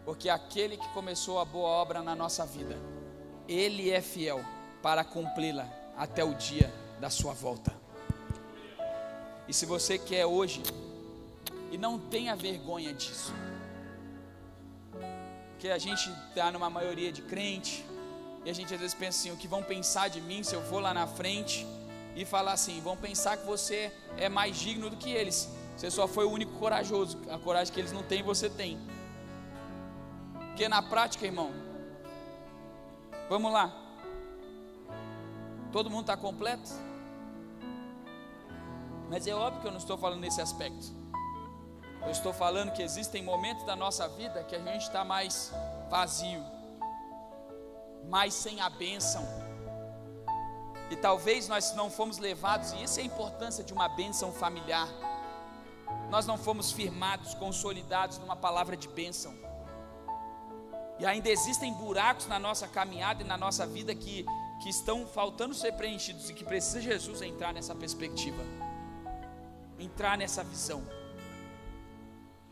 porque aquele que começou a boa obra na nossa vida, Ele é fiel para cumpri-la até o dia da sua volta. E se você quer hoje, e não tenha vergonha disso, porque a gente está numa maioria de crente, e a gente às vezes pensa assim: o que vão pensar de mim se eu for lá na frente e falar assim? Vão pensar que você é mais digno do que eles. Você só foi o único corajoso. A coragem que eles não têm, você tem. Porque na prática, irmão, vamos lá, todo mundo está completo? Mas é óbvio que eu não estou falando nesse aspecto. Eu estou falando que existem momentos da nossa vida que a gente está mais vazio, mais sem a bênção. E talvez nós não fomos levados, e essa é a importância de uma bênção familiar. Nós não fomos firmados, consolidados numa palavra de bênção. E ainda existem buracos na nossa caminhada e na nossa vida que estão faltando ser preenchidos, e que precisa Jesus entrar nessa perspectiva, entrar nessa visão.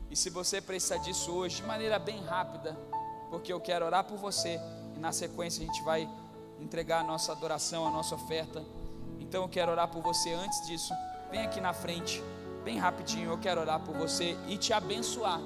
E se você precisa disso hoje, de maneira bem rápida, porque eu quero orar por você, e na sequência a gente vai entregar a nossa adoração, a nossa oferta. Então eu quero orar por você. Antes disso, vem aqui na frente, bem rapidinho. Eu quero orar por você e te abençoar,